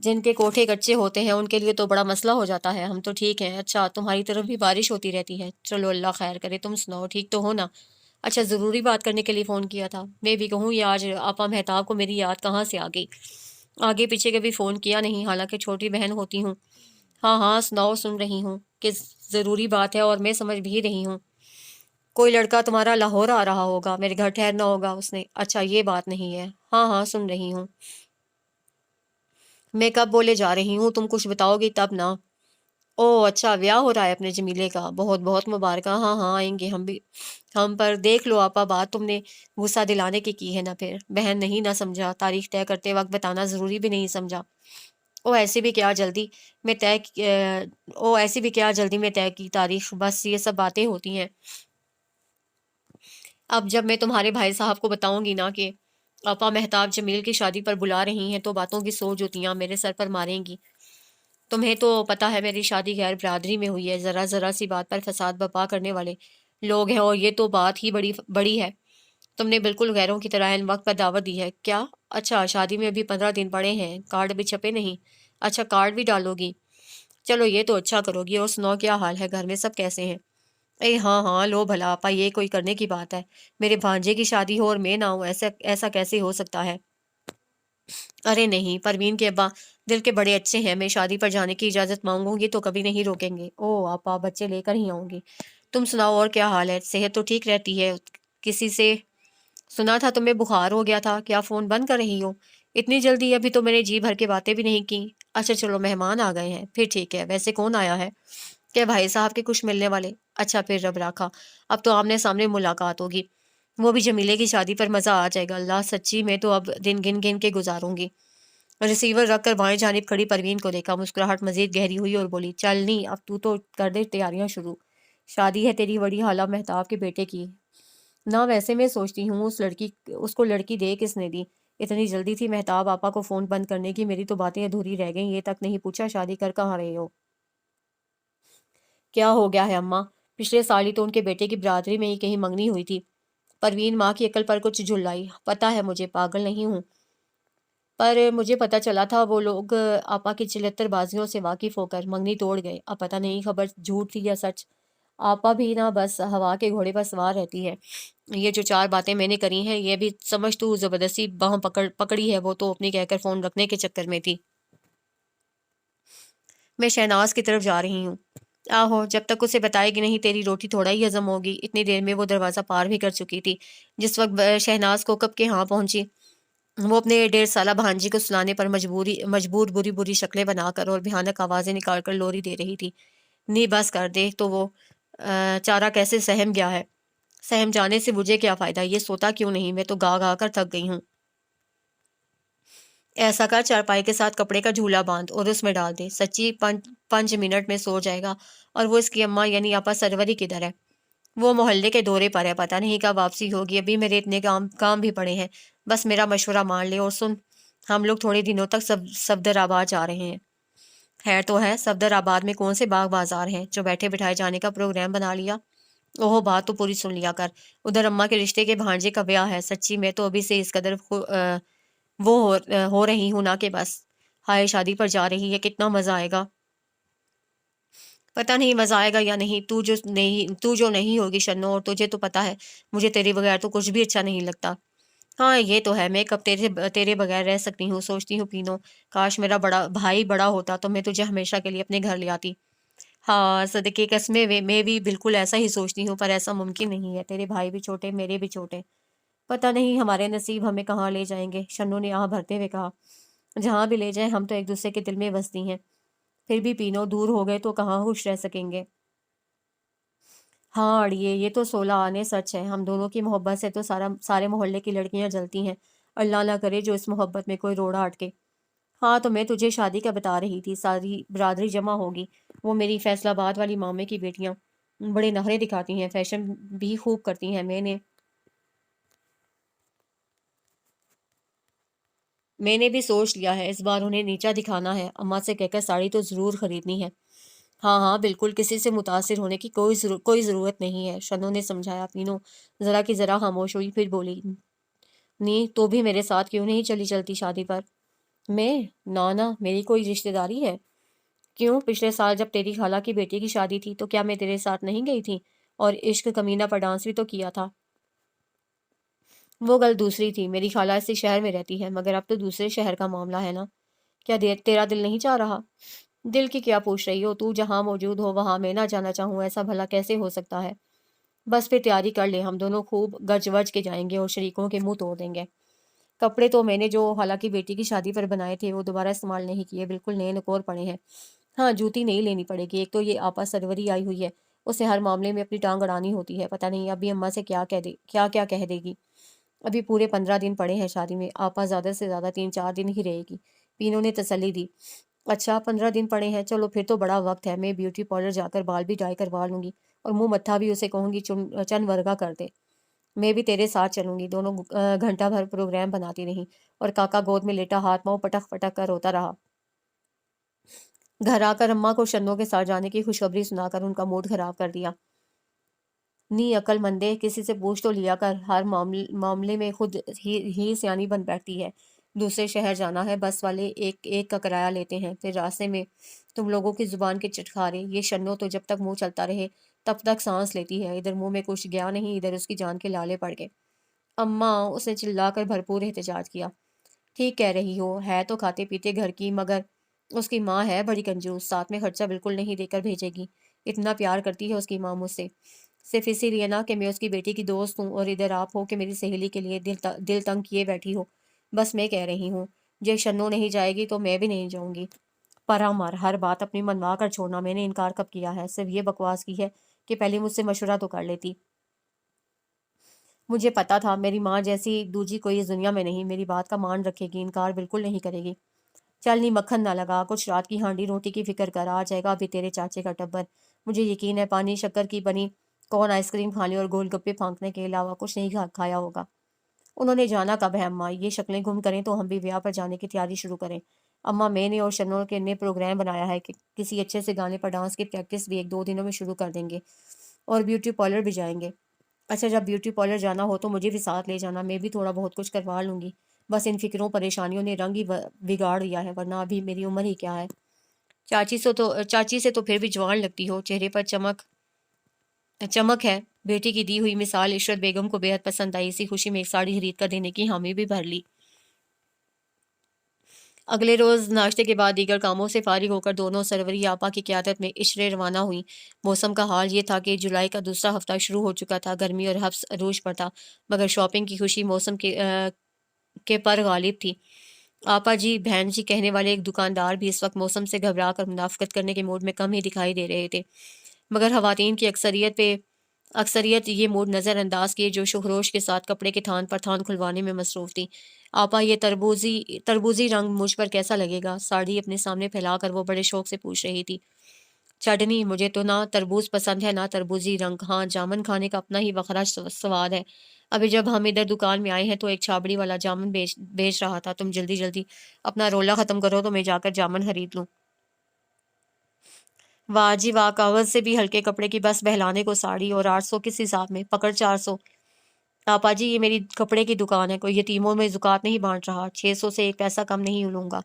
جن کے کوٹھے کچے ہوتے ہیں ان کے لیے تو بڑا مسئلہ ہو جاتا ہے، ہم تو ٹھیک ہیں۔ اچھا تمہاری طرف بھی بارش ہوتی رہتی ہے؟ چلو اللہ خیر کرے، تم سناؤ ٹھیک تو ہو نا؟ اچھا ضروری بات کرنے کے لیے فون کیا تھا؟ میں بھی کہوں یہ آج آپا مہتاب کو میری یاد کہاں سے آ گئی، آگے پیچھے کبھی فون کیا نہیں، حالانکہ چھوٹی بہن ہوتی ہوں۔ ہاں ہاں سناؤ، سن رہی ہوں کہ ضروری بات ہے اور میں سمجھ بھی رہی ہوں۔ کوئی لڑکا تمہارا لاہور آ رہا ہوگا، میرے گھر ٹھہرنا ہوگا اس نے۔ اچھا یہ بات نہیں ہے؟ ہاں ہاں سن رہی ہوں۔ میں کب بولے جا رہی ہوں، تم کچھ بتاؤ گی تب نا۔ او اچھا بیاہ ہو رہا ہے اپنے جمیلے کا، بہت بہت مبارکہ۔ ہاں ہاں آئیں گے ہم بھی، ہم پر دیکھ لو آپا بات تم نے غصہ دلانے کی ہے نا، پھر بہن نہیں نہ سمجھا، تاریخ طے کرتے وقت بتانا ضروری بھی نہیں سمجھا۔ او ایسی بھی کیا جلدی میں طے او ایسی بھی کیا جلدی میں طے کی تاریخ، بس یہ سب باتیں ہوتی ہیں۔ اب جب میں تمہارے بھائی صاحب کو بتاؤں گی نا کہ آپا مہتاب جمیل کی شادی پر بلا رہی ہیں، تو باتوں کی سو جوتیاں میرے سر پر ماریں گی۔ تمہیں تو پتہ ہے میری شادی غیر برادری میں ہوئی ہے، ذرا ذرا سی بات پر فساد برپا کرنے والے لوگ ہیں، اور یہ تو بات ہی بڑی بڑی ہے۔ تم نے بالکل غیروں کی طرح ان وقت پر دعوت دی ہے کیا؟ اچھا شادی میں ابھی 15 دن پڑے ہیں، کارڈ بھی چھپے نہیں؟ اچھا کارڈ بھی ڈالو گی؟ چلو یہ تو اچھا کرو گی۔ اور سناؤ کیا حال ہے، گھر میں سب کیسے ہیں؟ اے ہاں ہاں لو بھلا آپا، یہ کوئی کرنے کی بات ہے؟ میرے بھانجے کی شادی ہو اور میں نہ ہوں، ایسا ایسا کیسے ہو سکتا ہے؟ ارے نہیں، پروین کے ابا دل کے بڑے اچھے ہیں، میں شادی پر جانے کی اجازت مانگوں گی تو کبھی نہیں روکیں گے۔ او آپا بچے لے کر ہی آؤں گی۔ تم سناؤ اور کیا حال ہے، صحت تو ٹھیک رہتی ہے؟ کسی سے سنا تھا تمہیں بخار ہو گیا تھا، کیا فون بند کر رہی ہو اتنی جلدی؟ ابھی تو میں نے جی بھر کے باتیں بھی نہیں کی۔ اچھا چلو مہمان آ گئے ہیں پھر ٹھیک ہے، ویسے کون آیا ہے؟ کہ بھائی صاحب کے کچھ ملنے والے؟ اچھا پھر رب راکھا، اب تو آمنے سامنے ملاقات ہوگی، وہ بھی جمیلے کی شادی پر مزہ آ جائے گا۔ اللہ سچی میں تو اب دن گن گن کے گزاروں گی۔ ریسیور رکھ کر بائیں جانب کھڑی پروین کو دیکھا، مسکراہٹ مزید گہری ہوئی اور بولی چل نہیں اب تو کر دے تیاریاں شروع، شادی ہے تیری بڑی خالہ مہتاب کے بیٹے کی نہ۔ ویسے میں سوچتی ہوں اس کو لڑکی دے کس نے دی؟ اتنی جلدی تھی مہتاب آپا کو فون بند کرنے کی؟ میری تو باتیں ادھوری رہ گئیں، یہ تک نہیں پوچھا شادی کر کہاں رہے ہو؟ کیا ہو گیا ہے اماں؟ پچھلے سال ہی تو ان کے بیٹے کی برادری میں ہی کہیں منگنی ہوئی تھی۔ پروین ماں کی عقل پر کچھ جھلائی۔ پتہ ہے مجھے، پاگل نہیں ہوں، پر مجھے پتہ چلا تھا وہ لوگ آپا کی چلتر بازیوں سے واقف ہو کر منگنی توڑ گئے۔ اب پتہ نہیں خبر جھوٹ تھی یا سچ۔ آپا بھی نہ بس ہوا کے گھوڑے پر سوار رہتی ہے۔ یہ جو 4 باتیں میں نے کری ہیں یہ بھی سمجھ تو زبردستی باں پکڑی ہے، وہ تو اپنی کہہ کر فون رکھنے کے چکر میں تھی۔ میں شہناز کی طرف جا رہی ہوں۔ آہو جب تک اسے بتائے گی نہیں تیری روٹی تھوڑا ہی ہضم ہوگی۔ اتنی دیر میں وہ دروازہ پار بھی کر چکی تھی جس وقت شہناز کو کب کے ہاں پہنچی۔ وہ اپنے 1.5 سالہ بھانجی کو سلانے پر مجبور بری بری شکلیں بنا کر اور بھیانک آوازیں نکال کر لوری دے رہی تھی۔ نی بس کر، دیکھ تو وہ چارہ کیسے سہم گیا ہے۔ سہم جانے سے مجھے کیا فائدہ، یہ سوتا کیوں نہیں؟ میں تو گا گا کر تھک گئی ہوں۔ ایسا کر چارپائی کے ساتھ کپڑے کا جھولا باندھ اور اس میں ڈال دے، سچی 5 منٹ میں سو جائے گا۔ اور وہ اس کی اماں یعنی آپا سروری کدھر ہے؟ وہ محلے کے دورے پر ہے، پتہ نہیں کب واپسی ہوگی، ابھی میرے اتنے کام بھی پڑے ہیں۔ بس میرا مشورہ مان لے اور سن، ہم لوگ تھوڑے دنوں تک صفدر آباد جا رہے ہیں۔ خیر تو ہے، صفدر آباد میں کون سے باغ بازار ہیں جو بیٹھے بٹھائے جانے کا پروگرام بنا لیا؟ اوہ بات تو پوری سن لیا کر، ادھر اماں کے رشتے کے بھانجے کا بیاہ ہے۔ سچی میں تو ابھی سے اس قدر وہ ہو رہی ہوں نا کہ بس ہائے شادی پر جا رہی ہے، کتنا مزہ آئے گا۔ پتہ نہیں مزہ آئے گا یا نہیں، تو جو نہیں ہوگی شنو، اور تجھے تو پتہ ہے مجھے تیرے بغیر تو کچھ بھی اچھا نہیں لگتا۔ ہاں یہ تو ہے، میں کب تیرے بغیر رہ سکتی ہوں؟ سوچتی ہوں پینو، کاش میرا بھائی بڑا ہوتا تو میں تجھے ہمیشہ کے لیے اپنے گھر لے آتی۔ ہاں صدقے قسمیں میں بھی بالکل ایسا ہی سوچتی ہوں، پر ایسا ممکن نہیں ہے، تیرے بھائی بھی چھوٹے، میرے بھی چھوٹے، پتہ نہیں ہمارے نصیب ہمیں کہاں لے جائیں گے۔ شنو نے آہ بھرتے ہوئے کہا، جہاں بھی لے جائیں ہم تو ایک دوسرے کے دل میں بستی ہیں، پھر بھی پینو دور ہو گئے تو کہاں خوش رہ سکیں گے۔ ہاں اڑیے یہ تو 16 آنے سچ ہے، ہم دونوں کی محبت سے تو سارے محلے کی لڑکیاں جلتی ہیں، اللہ نہ کرے جو اس محبت میں کوئی روڑا اٹکے۔ ہاں تو میں تجھے شادی کا بتا رہی تھی، ساری برادری جمع ہوگی، وہ میری فیصل آباد والی مامے کی بیٹیاں بڑے نخرے دکھاتی ہیں، فیشن بھی خوب کرتی ہیں، میں نے بھی سوچ لیا ہے اس بار انہیں نیچا دکھانا ہے، اماں سے کہہ کر ساڑی تو ضرور خریدنی ہے۔ ہاں ہاں بالکل، کسی سے متاثر ہونے کی کوئی ضرورت نہیں ہے، شنو نے سمجھایا۔ پینو ذرا کی ذرا خاموش ہوئی، پھر بولی، نی تو بھی میرے ساتھ کیوں نہیں چلتی شادی پر؟ میں؟ نانا، میری کوئی رشتہ داری ہے؟ کیوں، پچھلے سال جب تیری خالہ کی بیٹی کی شادی تھی تو کیا میں تیرے ساتھ نہیں گئی تھی؟ اور عشق کمینہ پر ڈانس بھی تو کیا تھا۔ وہ گل دوسری تھی، میری خالہ اسی شہر میں رہتی ہے، مگر اب تو دوسرے شہر کا معاملہ ہے نا۔ کیا تیرا دل نہیں چاہ رہا؟ دل کی کیا پوچھ رہی ہو تو؟ جہاں موجود ہو وہاں میں نہ جانا چاہوں، ایسا بھلا کیسے ہو سکتا ہے؟ بس پھر تیاری کر لے، ہم دونوں خوب گج وج کے جائیں گے اور شریکوں کے منہ توڑ دیں گے۔ کپڑے تو میں نے جو خالہ کی بیٹی کی شادی پر بنائے تھے وہ دوبارہ استعمال نہیں کیے، بالکل نئے نکور پڑے ہیں۔ ہاں، جوتی نہیں لینی پڑے گی، ایک تو یہ آپا سروری آئی ہوئی ہے، اسے ہر معاملے میں اپنی ٹانگ اڑانی ہوتی ہے، پتہ نہیں ابھی اماں سے کیا کہہ دے گی۔ ابھی پورے 15 دن پڑے ہیں شادی میں، آپا زیادہ سے زیادہ 3 4 دن ہی رہے گی۔ پینو نے تسلی دی۔ اچھا 15 دن پڑے ہیں، چلو پھر تو بڑا وقت ہے، میں بیوٹی پارلر جا کر بال بھی ڈائی کروا لوں گی اور منہ متھا بھی اسے کہوں گی چند ورگا کر دے۔ میں بھی تیرے ساتھ چلوں گی، دونوں گھنٹہ بھر پروگرام بناتی رہیں اور کاکا گود میں لیٹا ہاتھ پاؤں پٹک پٹک کر روتا رہا۔ گھر آ کر اماں کو شنوں کے ساتھ جانے کی خوشخبری سنا کر ان کا موڈ خراب کر دیا۔ نی عقل مندے، کسی سے پوچھ تو لیا کر، ہر معاملے میں خود ہی سیانی بن بیٹھتی ہے۔ دوسرے شہر جانا ہے، بس والے ایک ایک کا کرایہ لیتے ہیں، پھر راستے میں تم لوگوں کی زبان کے چٹکارے، یہ شنو تو جب تک منہ چلتا رہے تب تک سانس لیتی ہے، ادھر منہ میں کچھ گیا نہیں، ادھر اس کی جان کے لالے پڑ گئے۔ اماں، اس نے چلا کر بھرپور احتجاج کیا۔ ٹھیک کہہ رہی ہو، ہے تو کھاتے پیتے گھر کی، مگر اس کی ماں ہے بڑی کنجوس، ساتھ میں خرچہ بالکل نہیں دے کر بھیجے گی۔ اتنا پیار کرتی ہے اس کی ماں مجھ سے، صرف اسی لیے نا کہ میں اس کی بیٹی کی دوست ہوں، اور ادھر آپ ہو کہ میری سہیلی کے لیے دل تنگ کیے بیٹھی ہو۔ بس میں کہہ رہی ہوں، جے شنو نہیں جائے گی تو میں بھی نہیں جاؤں گی۔ پرا مر، ہر بات اپنی منوا کر چھوڑنا، میں نے انکار کب کیا ہے؟ صرف یہ بکواس کی ہے کہ پہلے مجھ سے مشورہ تو کر لیتی۔ مجھے پتا تھا میری ماں جیسی دوجی کوئی اس دنیا میں نہیں، میری بات کا مان رکھے گی، انکار بالکل نہیں کرے گی۔ چل نی، مکھن نہ لگا، کچھ رات کی ہانڈی روٹی کی فکر کر، آ جائے گا ابھی تیرے چاچے کا ٹبر۔ مجھے یقین ہے پانی شکر کی بنی کون آئس کریم کھانے اور گول گپے پھانکنے کے علاوہ کچھ نہیں کھایا ہوگا۔ انہوں نے جانا کب ہے اماں؟ یہ شکلیں گم کریں تو ہم بھی بیاہ پر جانے کی تیاری شروع کریں۔ اماں، میں نے اور شنو کے نے پروگرام بنایا ہے کہ کسی اچھے سے گانے پر ڈانس کی پریکٹس بھی 1 2 دنوں میں شروع کر دیں گے، اور بیوٹی پارلر بھی جائیں گے۔ اچھا، جب بیوٹی پارلر جانا ہو تو مجھے بھی ساتھ لے جانا، میں بھی تھوڑا بہت کچھ کروا لوں گی۔ بس ان فکروں پریشانیوں نے رنگ ہی بگاڑ دیا ہے، ورنہ ابھی میری عمر ہی کیا ہے۔ چاچی سے تو پھر بھی جوان لگتی ہو، چہرے پر چمک ہے۔ بیٹی کی دی ہوئی مثال عشرت بیگم کو بے حد پسند آئی، اسی خوشی میں ایک ساڑی خرید کر دینے کی حامی بھی بھر لی۔ اگلے روز ناشتے کے بعد دیگر کاموں سے فارغ ہو کر دونوں سروری آپا کی قیادت میں عشرے روانہ ہوئی۔ موسم کا حال یہ تھا کہ جولائی کا دوسرا ہفتہ شروع ہو چکا تھا، گرمی اور حبس عروج پر تھا، مگر شاپنگ کی خوشی موسم کے پر غالب تھی۔ آپا جی، بہن جی کہنے والے ایک دکاندار بھی اس وقت موسم سے گھبرا کر منافقت کرنے کے موڈ میں کم ہی دکھائی دے رہے تھے، مگر خواتین کی اکثریت یہ موڈ نظر انداز کیے جو شخروش کے ساتھ کپڑے کے تھان پر تھان کھلوانے میں مصروف تھی۔ آپا، یہ تربوزی رنگ مجھ پر کیسا لگے گا؟ ساڑی اپنے سامنے پھیلا کر وہ بڑے شوق سے پوچھ رہی تھی۔ چٹنی، مجھے تو نہ تربوز پسند ہے نہ تربوزی رنگ، ہاں جامن کھانے کا اپنا ہی وقرا سواد ہے۔ ابھی جب ہم ادھر دکان میں آئے ہیں تو ایک چھابڑی والا جامن بیچ رہا تھا، تم جلدی جلدی اپنا رولا ختم کرو تو میں جا کر جامن خرید لوں۔ واہ جی واہ، کاغذ سے بھی ہلکے کپڑے کی بس بہلانے کو ساڑی، اور 800 کس حساب میں؟ پکڑ 400۔ آپا جی، یہ میری کپڑے کی دکان ہے، کوئی یتیموں میں زکوٰۃ نہیں بانٹ رہا، 600 سے ایک پیسہ کم نہیں لوں گا۔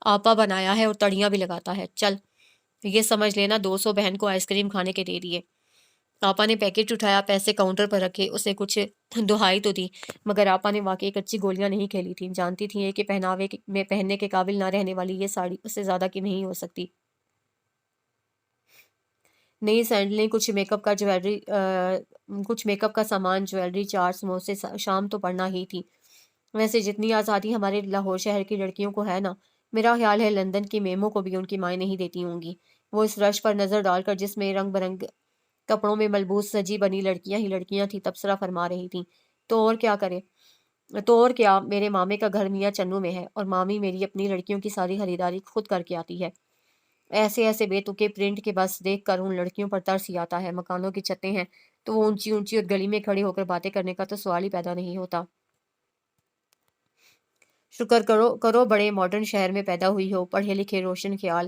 آپا بنایا ہے اور تڑیاں بھی لگاتا ہے، چل یہ سمجھ لینا 200 بہن کو آئس کریم کھانے کے دے دیے۔ آپا نے پیکٹ اٹھایا، پیسے کاؤنٹر پر رکھے، اسے کچھ دہائی تو دی، مگر آپا نے واقعی کچی گولیاں نہیں کھیلی تھیں، جانتی تھیں کہ پہناوے میں پہننے کے قابل نہ رہنے والی یہ ساڑی اس سے زیادہ کی نہیں ہو سکتی۔ نئی سینڈلیں، کچھ میک اپ کا سامان، جویلری، 4 سموسے، شام تو پڑنا ہی تھی۔ ویسے جتنی آزادی ہمارے لاہور شہر کی لڑکیوں کو ہے نا، میرا خیال ہے لندن کی میموں کو بھی ان کی مائیں نہیں دیتی ہوں گی۔ وہ اس رش پر نظر ڈال کر جس میں رنگ برنگ کپڑوں میں ملبوس سجی بنی لڑکیاں ہی لڑکیاں تھیں تبصرہ فرما رہی تھیں۔ تو اور کیا کرے؟ تو اور کیا، میرے مامے کا گھر میاں چنو میں ہے، اور مامی میری اپنی لڑکیوں کی ساری خریداری خود کر کے آتی ہے۔ ایسے بے تکے پرنٹ کے بس دیکھ کر ان لڑکیوں پر ترس ہی آتا ہے۔ مکانوں کی چھتیں ہیں تو وہ اونچی اونچی، اور گلی میں کھڑے ہو کر باتیں کرنے کا تو سوال ہی پیدا نہیں ہوتا۔ شکر کرو بڑے ماڈرن شہر میں پیدا ہوئی ہو، پڑھے لکھے روشن خیال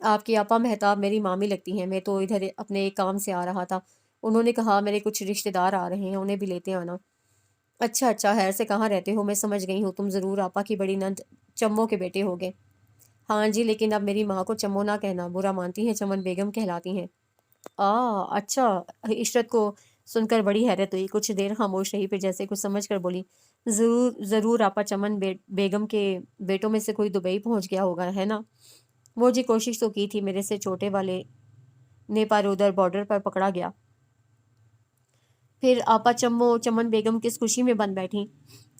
آپ کی آپا مہتاب میری مامی لگتی ہیں، میں تو ادھر اپنے ایک کام سے آ رہا تھا، انہوں نے کہا میرے کچھ رشتہ دار آ رہے ہیں، انہیں بھی لیتے آنا۔ اچھا اچھا، خیر سے کہاں رہتے ہو؟ میں سمجھ گئی ہوں، تم ضرور آپا کی بڑی نند چمو کے بیٹے ہوگے۔ ہاں جی، لیکن اب میری ماں کو چمو نہ کہنا، برا مانتی ہیں، چمن بیگم کہلاتی ہیں۔ اچھا۔ عشرت کو سن کر بڑی حیرت ہوئی، کچھ دیر خاموش رہی، پھر جیسے کچھ سمجھ کر بولی، ضرور ضرور آپا، چمن بیگم کے بیٹوں میں سے کوئی دبئی پہنچ گیا ہوگا، ہے نا؟ وہ جی کوشش تو کی تھی، میرے سے چھوٹے والے نے، پر ادھر بارڈر پر پکڑا گیا۔ پھر آپا چمو چمن بیگم کس خوشی میں بن بیٹھی؟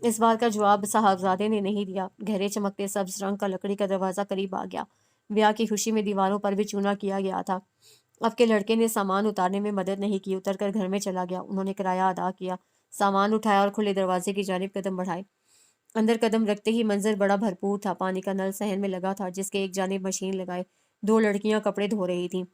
اس بات کا جواب صاحبزادے نے نہیں دیا۔ گہرے چمکتے سبز رنگ کا لکڑی کا دروازہ قریب آ گیا۔ بیاہ کی خوشی میں دیواروں پر بھی چونا کیا گیا تھا۔ اب کے لڑکے نے سامان اتارنے میں مدد نہیں کی، اتر کر گھر میں چلا گیا۔ انہوں نے کرایہ ادا کیا، سامان اٹھایا اور کھلے دروازے کی جانب قدم بڑھائے۔ اندر قدم رکھتے ہی منظر بڑا بھرپور تھا۔ پانی کا نل صحن میں لگا تھا، جس کے ایک جانب مشین لگائے دو لڑکیاں کپڑے دھو رہی تھیں۔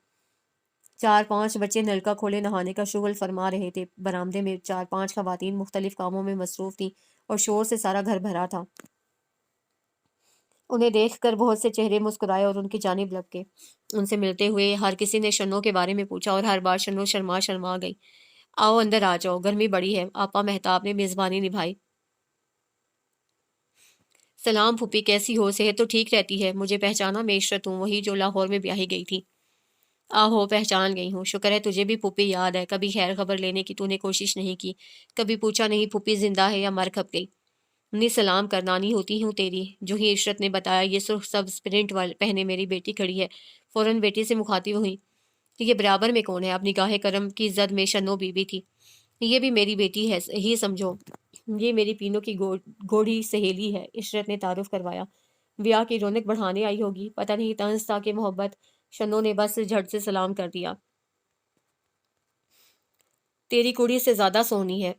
چار پانچ بچے نلکا کھولے نہانے کا شغل فرما رہے تھے۔ برآمدے میں چار پانچ خواتین مختلف کاموں میں مصروف تھیں اور شور سے سارا گھر بھرا تھا۔ انہیں دیکھ کر بہت سے چہرے مسکرائے اور ان کی جانب لپکے۔ ان سے ملتے ہوئے ہر کسی نے شنو کے بارے میں پوچھا اور ہر بار شنو شرما شرما گئی۔ آؤ اندر آ جاؤ، گرمی بڑی ہے، آپا مہتاب نے میزبانی نبھائی۔ سلام پھوپھی، کیسی ہو؟ صحت تو ٹھیک رہتی ہے؟ مجھے پہچانا؟ میں عشرت ہوں، وہی جو لاہور میں بیاہی گئی تھی۔ آہو، پہچان گئی ہوں، شکر ہے تجھے بھی پھوپھی یاد ہے، کبھی خیر خبر لینے کی تو نے کوشش نہیں کی، کبھی پوچھا نہیں پھوپھی زندہ ہے یا مر کھپ گئی۔ نہیں سلام کر، نانی ہوتی ہوں تیری۔ جو ہی عشرت نے بتایا یہ سرخ سبز پرنٹ پہنے میری بیٹی کھڑی ہے، فوراً بیٹی سے مخاطب ہوئی، یہ برابر میں کون ہے؟ اب نگاہ کرم کی زد میں شنو بی بی تھی۔ یہ بھی میری بیٹی ہے ہی سمجھو، یہ میری پینوں کی گوڑھی سہیلی ہے، عشرت نے تعارف کروایا۔ بیاہ کی رونق بڑھانے آئی ہوگی، پتہ نہیں طنز تھا کہ محبت۔ شنو نے بس جھٹ سے سلام کر دیا۔ تیری کڑی سے زیادہ سونی ہے،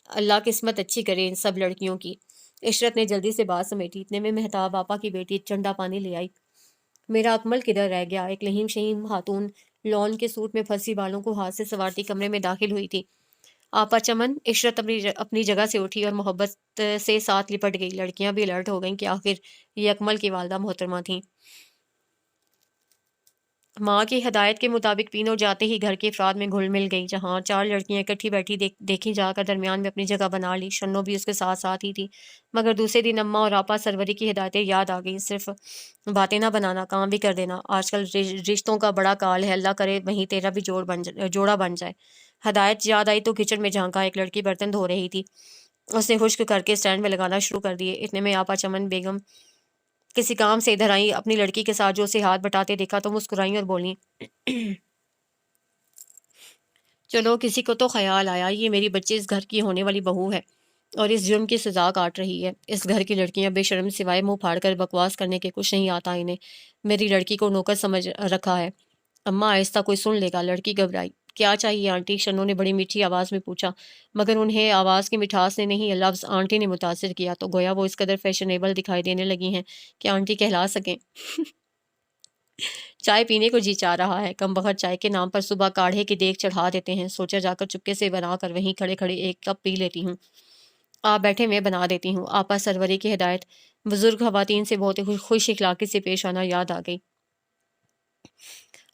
اللہ قسمت اچھی کرے ان سب لڑکیوں کی۔ عشرت نے جلدی سے بات سمیٹی، اتنے میں مہتاب آپا کی بیٹی چنڈا پانی لے آئی۔ میرا اکمل کدھر رہ گیا؟ ایک لہیم شہیم خاتون لون کے سوٹ میں پھنسی بالوں کو ہاتھ سے سوارتی کمرے میں داخل ہوئی تھی۔ آپا چمن، عشرت اپنی جگہ سے اٹھی اور محبت سے ساتھ لپٹ گئی۔ لڑکیاں بھی الرٹ ہو گئیں کہ آخر یہ اکمل کی والدہ محترمہ تھیں۔ ماں کی ہدایت کے مطابق پینوں جاتے ہی گھر کے افراد میں گھل مل گئی۔ جہاں چار لڑکیاں اکٹھی بیٹھی دیکھی جا کر درمیان میں اپنی جگہ بنا لی۔ شنو بھی اس کے ساتھ ساتھ ہی تھی، مگر دوسرے دن اماں اور آپا سروری کی ہدایتیں یاد آ گئیں، صرف باتیں نہ بنانا، کام بھی کر دینا۔ آج کل رشتوں کا بڑا کال ہے، اللہ کرے وہیں تیرا بھی جوڑا بن جائے۔ ہدایت یاد آئی تو کچن میں جھانکا، ایک لڑکی برتن دھو رہی تھی، اس نے خشک کر کے اسٹینڈ میں لگانا شروع کر دیے۔ اتنے میں آپا چمن بیگم کسی کام سے ادھر آئیں، اپنی لڑکی کے ساتھ جو اسے ہاتھ بٹاتے دیکھا تو مسکرائیں اور بولیں، چلو کسی کو تو خیال آیا، یہ میری بچی اس گھر کی ہونے والی بہو ہے اور اس جرم کی سزا کاٹ رہی ہے۔ اس گھر کی لڑکیاں بے شرم سوائے منہ پھاڑ کر بکواس کرنے کے کچھ نہیں آتا انہیں۔ میری لڑکی کو نوکر سمجھ رکھا ہے۔ اماں آہستہ، کوئی سن لے گا۔ لڑکی گھبرائی۔ کیا چاہیے آنٹی؟ شنو نے بڑی میٹھی آواز میں پوچھا، مگر انہیں آواز کی مٹھاس نے نہیں، لفظ آنٹی نے متاثر کیا، تو گویا وہ اس قدر فیشنیبل دکھائی دینے لگی ہیں کہ آنٹی کہلا سکیں۔ چائے پینے کو جی چاہ رہا ہے، کم بخت چائے کے نام پر صبح کاڑھے کی دیگ چڑھا دیتے ہیں، سوچا جا کر چپکے سے بنا کر وہیں کھڑے کھڑے ایک کپ پی لیتی ہوں۔ آپ بیٹھے، میں بنا دیتی ہوں۔ آپا سروری کی ہدایت بزرگ خواتین سے بہت خوش اخلاقی سے پیش آنا یاد آ گئی۔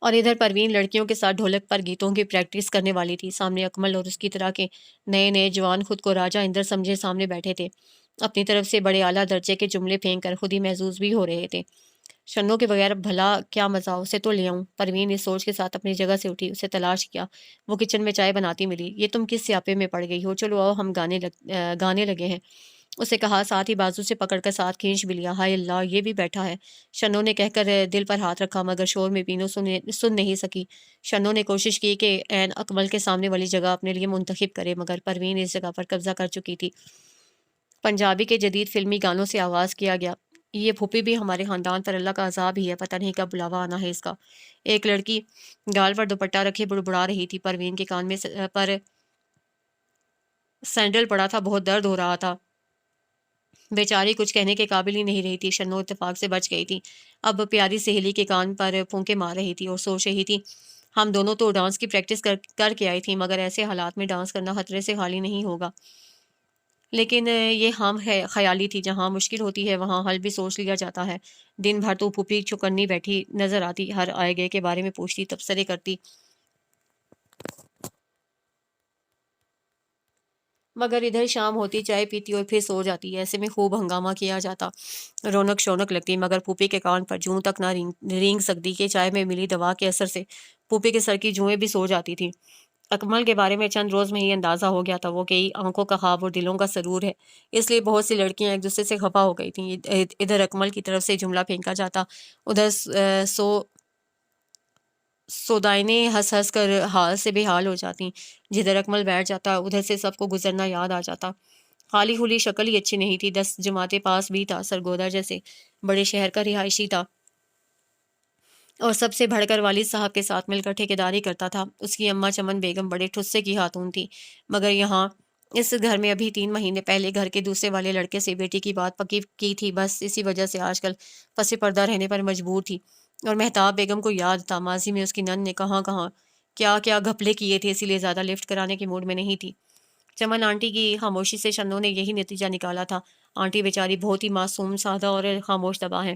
اور ادھر پروین لڑکیوں کے ساتھ ڈھولک پر گیتوں کی پریکٹس کرنے والی تھی۔ سامنے اکمل اور اس کی طرح کے نئے نئے جوان خود کو راجہ اندر سمجھے سامنے بیٹھے تھے، اپنی طرف سے بڑے اعلیٰ درجے کے جملے پھینک کر خود ہی محظوظ بھی ہو رہے تھے۔ شنو کے بغیر بھلا کیا مزہ، اسے تو لے آؤں۔ پروین اس سوچ کے ساتھ اپنی جگہ سے اٹھی، اسے تلاش کیا، وہ کچن میں چائے بناتی ملی۔ یہ تم کس سیاپے میں پڑ گئی ہو؟ چلو آؤ ہم گانے لگے ہیں، اسے کہا، ساتھ ہی بازو سے پکڑ کر ساتھ کھینچ بھی لیا۔ ہائے اللہ، یہ بھی بیٹھا ہے! شنو نے کہہ کر دل پر ہاتھ رکھا، مگر شور میں پینوں سن نہیں سکی۔ شنو نے کوشش کی کہ عین اکمل کے سامنے والی جگہ اپنے لیے منتخب کرے، مگر پروین اس جگہ پر قبضہ کر چکی تھی۔ پنجابی کے جدید فلمی گانوں سے آغاز کیا گیا۔ یہ پھوپھی بھی ہمارے خاندان پر اللہ کا عذاب ہی ہے، پتہ نہیں کب بلاوا آنا ہے اس کا۔ ایک لڑکی گال پر دوپٹہ رکھے بڑبڑا رہی تھی۔ پروین کے کان میں پر سینڈل پڑا تھا، بہت درد ہو رہا تھا، بیچاری کچھ کہنے کے قابل ہی نہیں رہی تھی۔ شنو اتفاق سے بچ گئی تھی، اب پیاری سہیلی کے کان پر پھونکے مار رہی تھی اور سوچ رہی تھی، ہم دونوں تو ڈانس کی پریکٹس کر کے آئی تھی، مگر ایسے حالات میں ڈانس کرنا خطرے سے خالی نہیں ہوگا۔ لیکن یہ ہم خیالی تھی، جہاں مشکل ہوتی ہے وہاں حل بھی سوچ لیا جاتا ہے۔ دن بھر تو پھوپھی چوکنی بیٹھی نظر آتی، ہر آئے گئے کے بارے میں پوچھتی، تبصرے کرتی، مگر ادھر شام ہوتی، چائے پیتی اور پھر سو جاتی۔ ایسے میں خوب ہنگامہ کیا جاتا، رونق شونق لگتی، مگر پھوپھی کے کان پر جوں تک نہ رینگ سکتی کہ چائے میں ملی دوا کے اثر سے پھوپھی کے سر کی جوئیں بھی سو جاتی تھی۔ اکمل کے بارے میں چند روز میں ہی اندازہ ہو گیا تھا، وہ کئی آنکھوں کا خواب اور دلوں کا سرور ہے، اس لیے بہت سی لڑکیاں ایک دوسرے سے خفا ہو گئی تھیں۔ ادھر اکمل کی طرف سے جملہ پھینکا جاتا، ادھر سودائنے ہنس ہنس کر حال سے بے حال ہو جاتی۔ جدھر اکمل بیٹھ جاتا ادھر سے سب کو گزرنا یاد آ جاتا۔ خالی ہولی شکل ہی اچھی نہیں تھی، 10 جماعتیں پاس بھی تھا، سرگودا جیسے بڑے شہر کا رہائشی تھا اور سب سے بڑھ کر والد صاحب کے ساتھ مل کر ٹھیکیداری کرتا تھا۔ اس کی اماں چمن بیگم بڑے ٹھسے کی خاتون تھی، مگر یہاں اس گھر میں ابھی 3 مہینے پہلے گھر کے دوسرے والے لڑکے سے بیٹی کی بات پکی کی تھی، بس اسی وجہ سے آج کل پس پردہ رہنے پر مجبور تھی۔ اور مہتاب بیگم کو یاد تھا ماضی میں اس کی نند نے کہاں کہاں کیا کیا گھپلے کیے تھے، اسی لیے زیادہ لفٹ کرانے کے موڈ میں نہیں تھی۔ چمن آنٹی کی خاموشی سے شنو نے یہی نتیجہ نکالا تھا، آنٹی بیچاری بہت ہی معصوم سادہ اور خاموش طبع ہے،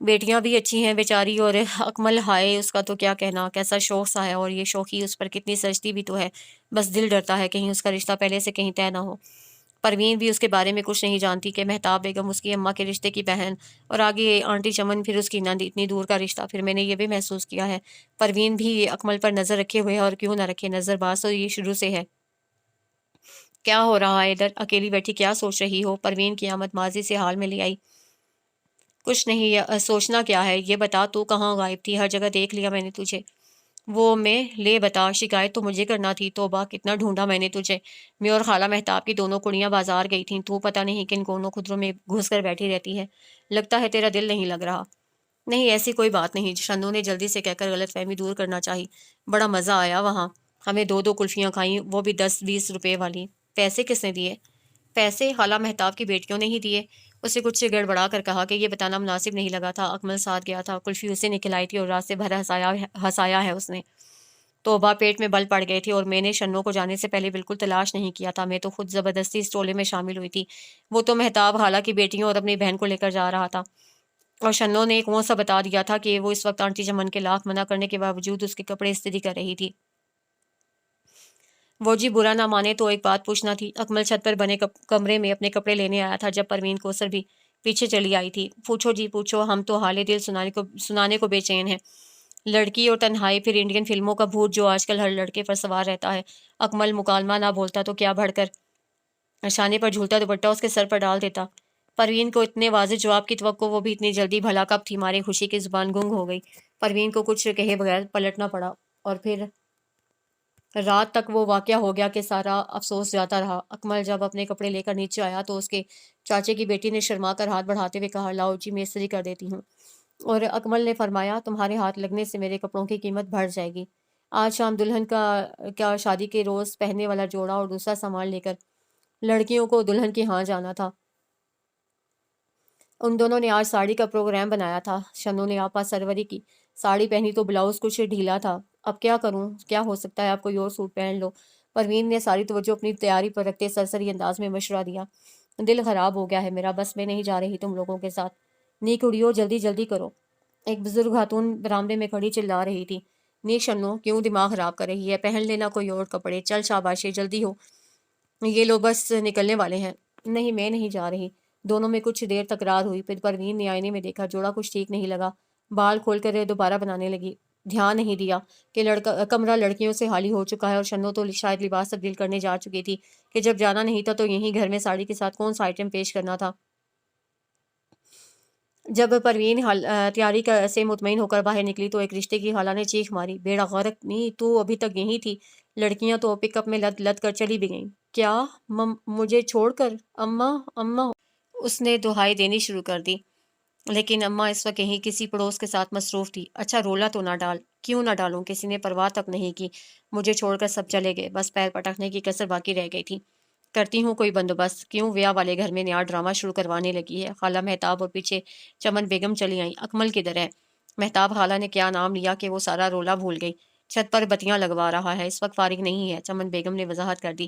بیٹیاں بھی اچھی ہیں بیچاری، اور اکمل ہائے اس کا تو کیا کہنا، کیسا شوق سا ہے، اور یہ شوخی اس پر کتنی سجتی بھی تو ہے، بس دل ڈرتا ہے کہیں اس کا رشتہ پہلے سے کہیں طے نہ ہو۔ پروین بھی اس کے بارے میں کچھ نہیں جانتی کہ مہتاب بیگم اس کی اماں کے رشتے کی بہن، اور آگے آنٹی چمن پھر اس کی نند، اتنی دور کا رشتہ۔ پھر میں نے یہ بھی محسوس کیا ہے پروین بھی اکمل پر نظر رکھے ہوئے ہے، اور کیوں نہ رکھے، نظر باز تو یہ شروع سے ہے۔ کیا ہو رہا ہے ادھر اکیلی بیٹھی، کیا سوچ رہی ہو؟ پروین کی آمد ماضی سے حال میں لے آئی۔ کچھ نہیں، سوچنا کیا ہے، یہ بتا تو کہاں غائب تھی، ہر جگہ دیکھ لیا میں نے تجھے۔ وہ میں لے بتا، شکایت تو مجھے کرنا تھی، توبہ کتنا ڈھونڈا میں نے تجھے۔ میں اور خالہ مہتاب کی دونوں کڑیاں بازار گئی تھیں، تو پتہ نہیں کن کونوں خدروں میں گھس کر بیٹھی رہتی ہے، لگتا ہے تیرا دل نہیں لگ رہا۔ نہیں ایسی کوئی بات نہیں، شنو نے جلدی سے کہہ کر غلط فہمی دور کرنا چاہی۔ بڑا مزہ آیا وہاں، ہمیں 2 کلفیاں کھائیں، وہ بھی 10-20 روپے والی۔ پیسے کس نے دیے؟ پیسے خالہ مہتاب کی بیٹیوں نے ہی دیے۔ اسے کچھ گڑبڑا کر کہا کہ یہ بتانا مناسب نہیں لگا تھا، اکمل ساتھ گیا تھا، کلفی اسے نے کھلائی تھی اور رات سے بھر ہنسایا ہے اس نے۔ توبہ پیٹ میں بل پڑ گئے تھے، اور میں نے شنو کو جانے سے پہلے بالکل تلاش نہیں کیا تھا، میں تو خود زبردستی اس ٹولے میں شامل ہوئی تھی۔ وہ تو مہتاب خالہ کی بیٹیوں اور اپنی بہن کو لے کر جا رہا تھا، اور شنو نے کون سا بتا دیا تھا کہ وہ اس وقت آنٹی چمن کے لاکھ منع کرنے کے باوجود اس کے کپڑے استری کر رہی تھی۔ وہ جی برا نہ مانے تو ایک بات پوچھنا تھی۔ اکمل چھت پر بنے کمرے میں اپنے کپڑے لینے آیا تھا جب پروین کوثر بھی پیچھے چلی آئی تھی۔ پوچھو جی پوچھو، ہم تو حال دل سنانے کو بے چین ہیں۔ لڑکی اور تنہائی، پھر انڈین فلموں کا بھوت جو آج کل ہر لڑکے پر سوار رہتا ہے۔ اکمل مکالمہ نہ بولتا تو کیا بڑھ کر شانے پر جھولتا دوپٹہ اس کے سر پر ڈال دیتا۔ پروین کو اتنے واضح جواب کی توقع وہ بھی اتنی جلدی بھلا کب تھی، مارے خوشی کی زبان گنگ ہو گئی۔ پروین کو کچھ کہے بغیر پلٹنا پڑا، اور پھر رات تک وہ واقعہ ہو گیا کہ سارا افسوس جاتا رہا۔ اکمل جب اپنے کپڑے لے کر نیچے آیا تو اس کے چاچے کی بیٹی نے شرما کر ہاتھ بڑھاتے ہوئے کہا، لاؤ جی میں استری کر دیتی ہوں۔ اور اکمل نے فرمایا، تمہارے ہاتھ لگنے سے میرے کپڑوں کی قیمت بڑھ جائے گی۔ آج شام دلہن کا شادی کے روز پہننے والا جوڑا اور دوسرا سامان لے کر لڑکیوں کو دلہن کے ہاں جانا تھا۔ ان دونوں نے آج ساڑی کا پروگرام بنایا تھا۔ شنو نے آپا سروری کی ساڑی پہنی تو بلاؤز کچھ ڈھیلا تھا۔ اب کیا کروں، کیا ہو سکتا ہے، آپ کوئی اور سوٹ پہن لو۔ پروین نے ساری توجہ اپنی تیاری پر رکھتے سرسری انداز میں مشورہ دیا۔ دل خراب ہو گیا ہے میرا، بس میں نہیں جا رہی تم لوگوں کے ساتھ۔ نی کڑیو جلدی جلدی کرو۔ ایک بزرگ خاتون برامدے میں کھڑی چلا رہی تھی، نی شنو کیوں دماغ خراب کر رہی ہے، پہن لینا کوئی اور کپڑے، چل شاباشے جلدی ہو، یہ لوگ بس نکلنے والے ہیں۔ نہیں میں نہیں جا رہی۔ دونوں میں کچھ دیر تکرار ہوئی، پھر پروین نے آئینے میں دیکھا جوڑا کچھ ٹھیک نہیں لگا، بال کھول کر دوبارہ بنانے لگی۔ دھیان نہیں دیا کہ کمرہ لڑکیوں سے خالی ہو چکا ہے، اور شنو تو شاید لباس تبدیل کرنے جا چکی تھی کہ جب جانا نہیں تھا تو یہیں گھر میں ساڑی کے ساتھ کون سا آئٹم پیش کرنا تھا۔ جب پروین تیاری سے مطمئن ہو کر باہر نکلی تو ایک رشتے کی خالہ نے چیخ ماری، بیڑا غرق، نہیں تو ابھی تک یہیں تھی؟ لڑکیاں تو پک اپ میں لد لد کر چلی بھی گئیں۔ کیا؟ مجھے چھوڑ کر؟ اماں اماں، اس نے دہائی دینی شروع کر دی، لیکن اماں اس وقت کہیں کسی پڑوس کے ساتھ مصروف تھی۔ اچھا رولا تو نہ ڈال۔ کیوں نہ ڈالوں، کسی نے پرواہ تک نہیں کی، مجھے چھوڑ کر سب چلے گئے، بس پیر پٹکنے کی کسر باقی رہ گئی تھی۔ کرتی ہوں کوئی بندوبست، کیوں ویا والے گھر میں نیا ڈرامہ شروع کروانے لگی ہے۔ خالہ مہتاب اور پیچھے چمن بیگم چلی آئیں۔ اکمل کدھر ہے؟ مہتاب خالہ نے کیا نام لیا کہ وہ سارا رولا بھول گئی۔ چھت پر بتیاں لگوا رہا ہے، اس وقت فارغ نہیں ہے، چمن بیگم نے وضاحت کر دی۔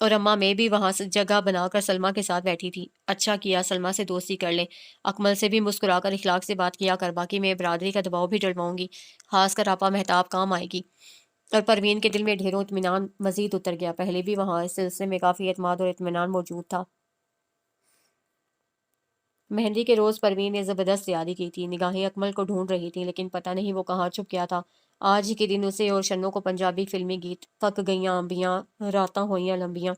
اور اماں میں بھی وہاں سے جگہ بنا کر سلمہ کے ساتھ بیٹھی تھی۔ اچھا کیا سلمہ سے دوستی کر لیں، اکمل سے بھی مسکرا کر اخلاق سے بات کیا کر، باقی میں برادری کا دباؤ بھی ڈلواؤں گی، خاص کر آپا مہتاب کام آئے گی۔ اور پروین کے دل میں ڈھیروں اطمینان مزید اتر گیا، پہلے بھی وہاں اس سلسلے میں کافی اعتماد اور اطمینان موجود تھا۔ مہندی کے روز پروین نے زبردست تیاری کی تھی، نگاہیں اکمل کو ڈھونڈ رہی تھیں، لیکن پتہ نہیں وہ کہاں چھپ گیا تھا۔ آج ہی کے دن اسے اور شنوں کو پنجابی فلمی گیت تھک گئیاں انبیاں راتاں ہوئیاں لمبیاں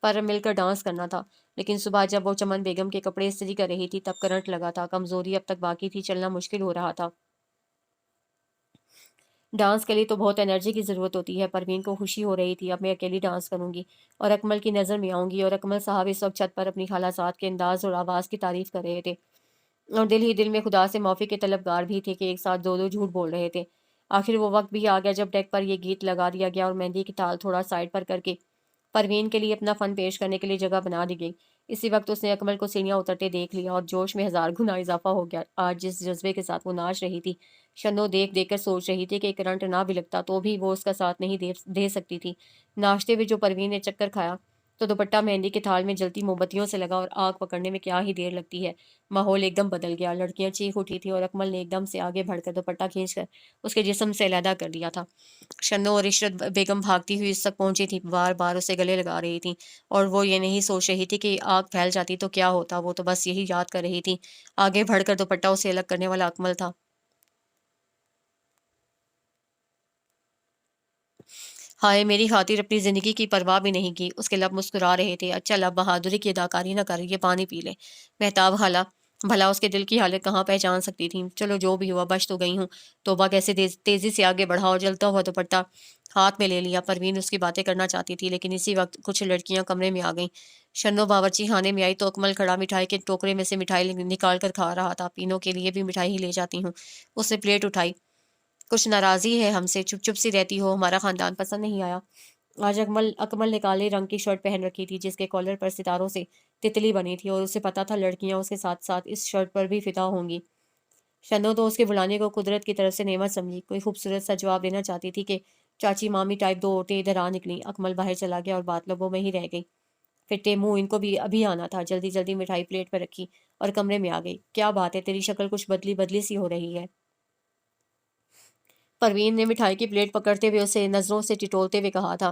پر مل کر ڈانس کرنا تھا۔ لیکن صبح جب وہ چمن بیگم کے کپڑے استری کر رہی تھی تب کرنٹ لگا تھا، کمزوری اب تک باقی تھی، چلنا مشکل ہو رہا تھا۔ ڈانس کے لیے تو بہت انرجی کی ضرورت ہوتی ہے، پروین کو خوشی ہو رہی تھی اب میں اکیلی ڈانس کروں گی اور اکمل کی نظر میں آؤں گی۔ اور اکمل صاحب اس وقت چھت پر اپنی خالہ زاد کے انداز اور آواز کی تعریف کر رہے تھے، اور دل ہی دل میں خدا سے معافی کے طلبگار بھی تھے کہ ایک ساتھ دو دو جھوٹ بول رہے تھے۔ آخر وہ وقت بھی آ گیا جب ڈیک پر یہ گیت لگا دیا گیا اور مہندی کی تال تھوڑا سائڈ پر کر کے پروین کے لیے اپنا فن پیش کرنے کے لیے جگہ بنا دی گئی۔ اسی وقت اس نے اکمل کو سینیاں اترتے دیکھ لیا اور جوش میں ہزار گنا اضافہ ہو گیا۔ آج جس جذبے کے ساتھ وہ ناچ رہی تھی، شنو دیکھ دیکھ کر سوچ رہی تھی کہ کرنٹ نہ بھی لگتا تو بھی وہ اس کا ساتھ نہیں دے سکتی تھی۔ ناچتے ہوئے جو پروین نے چکر کھایا تو دوپٹہ مہندی کے تھال میں جلتی موم بتیوں سے لگا اور آگ پکڑنے میں کیا ہی دیر لگتی ہے۔ ماحول ایک دم بدل گیا، لڑکیاں چیخ اٹھی تھی اور اکمل نے ایک دم سے آگے بڑھ کر دوپٹہ کھینچ کر اس کے جسم سے علیحدہ کر دیا تھا۔ شنو اور عشرت بیگم بھاگتی ہوئی اس تک پہنچی تھی، بار بار اسے گلے لگا رہی تھی، اور وہ یہ نہیں سوچ رہی تھی کہ آگ پھیل جاتی تو کیا ہوتا، وہ تو بس یہی یاد کر رہی تھی آگے بڑھ کر دوپٹہ اسے الگ کرنے والا اکمل تھا۔ ہائے میری خاطر اپنی زندگی کی پرواہ بھی نہیں کی۔ اس کے لب مسکرا رہے تھے۔ اچھا لب بہادری کی اداکاری نہ کر، یہ پانی پی لے۔ مہتاب خالہ بھلا اس کے دل کی حالت کہاں پہچان سکتی تھی۔ چلو جو بھی ہوا بچ تو گئی ہوں۔ توبہ کیسے تیزی سے آگے بڑھا اور جلتا ہوا دوپٹہ ہاتھ میں لے لیا۔ پروین اس کی باتیں کرنا چاہتی تھی، لیکن اسی وقت کچھ لڑکیاں کمرے میں آ گئیں۔ شنو باورچی خانے میں آئی تو اکمل کھڑا مٹھائی کے ٹوکرے میں سے مٹھائی نکال کر کھا رہا تھا۔ پینوں کے لیے بھی مٹھائی ہی لے جاتی ہوں۔ اس نے پلیٹ اٹھائی۔ کچھ ناراضی ہے ہم سے؟ چپ چپ سی رہتی ہو، ہمارا خاندان پسند نہیں آیا؟ آج اکمل نے کالے رنگ کی شرٹ پہن رکھی تھی جس کے کالر پر ستاروں سے تتلی بنی تھی، اور اسے پتا تھا لڑکیاں اس کے ساتھ ساتھ اس شرٹ پر بھی فدا ہوں گی۔ شنو تو اس کے بلانے کو قدرت کی طرف سے نعمت سمجھی، کوئی خوبصورت سا جواب دینا چاہتی تھی کہ چاچی مامی ٹائپ دو عورتیں ادھر آ نکلیں۔ اکمل باہر چلا گیا اور بات لبوں میں ہی رہ گئی۔ پھٹے منہ، ان کو بھی ابھی آنا تھا۔ جلدی جلدی مٹھائی پلیٹ پر رکھی اور کمرے میں آ گئی۔ کیا بات ہے، تیری شکل کچھ بدلی بدلی سی ہو رہی ہے۔ پروین نے مٹھائی کی پلیٹ پکڑتے ہوئے اسے نظروں سے ٹٹولتے ہوئے کہا تھا۔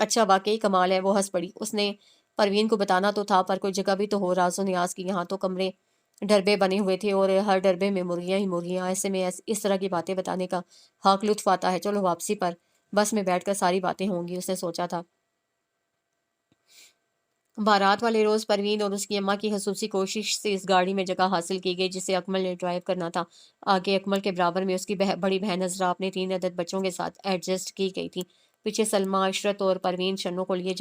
اچھا واقعی کمال ہے، وہ ہنس پڑی۔ اس نے پروین کو بتانا تو تھا پر کوئی جگہ بھی تو ہو، راز و نیاز کی۔ یہاں تو کمرے ڈربے بنے ہوئے تھے اور ہر ڈربے میں مرغیاں ہی مرغیاں، ایسے میں اس طرح کی باتیں بتانے کا حق لطف آتا ہے۔ چلو واپسی پر بس میں بیٹھ کر ساری باتیں ہوں گی، اس نے سوچا تھا۔ بارات والے روز پروین اور اس کی اماں کی خصوصی کوشش سے اس گاڑی میں جگہ حاصل کی گئی جسے اکمل نے ڈرائیو کرنا تھا۔ آگے اکمل کے برابر میں اس کی بڑی بہن عذرا اپنے 3 عدد بچوں کے ساتھ ایڈجسٹ کی گئی تھی۔ پیچھے سلمہ، عشرت اور پروین۔ شنوں کے لیے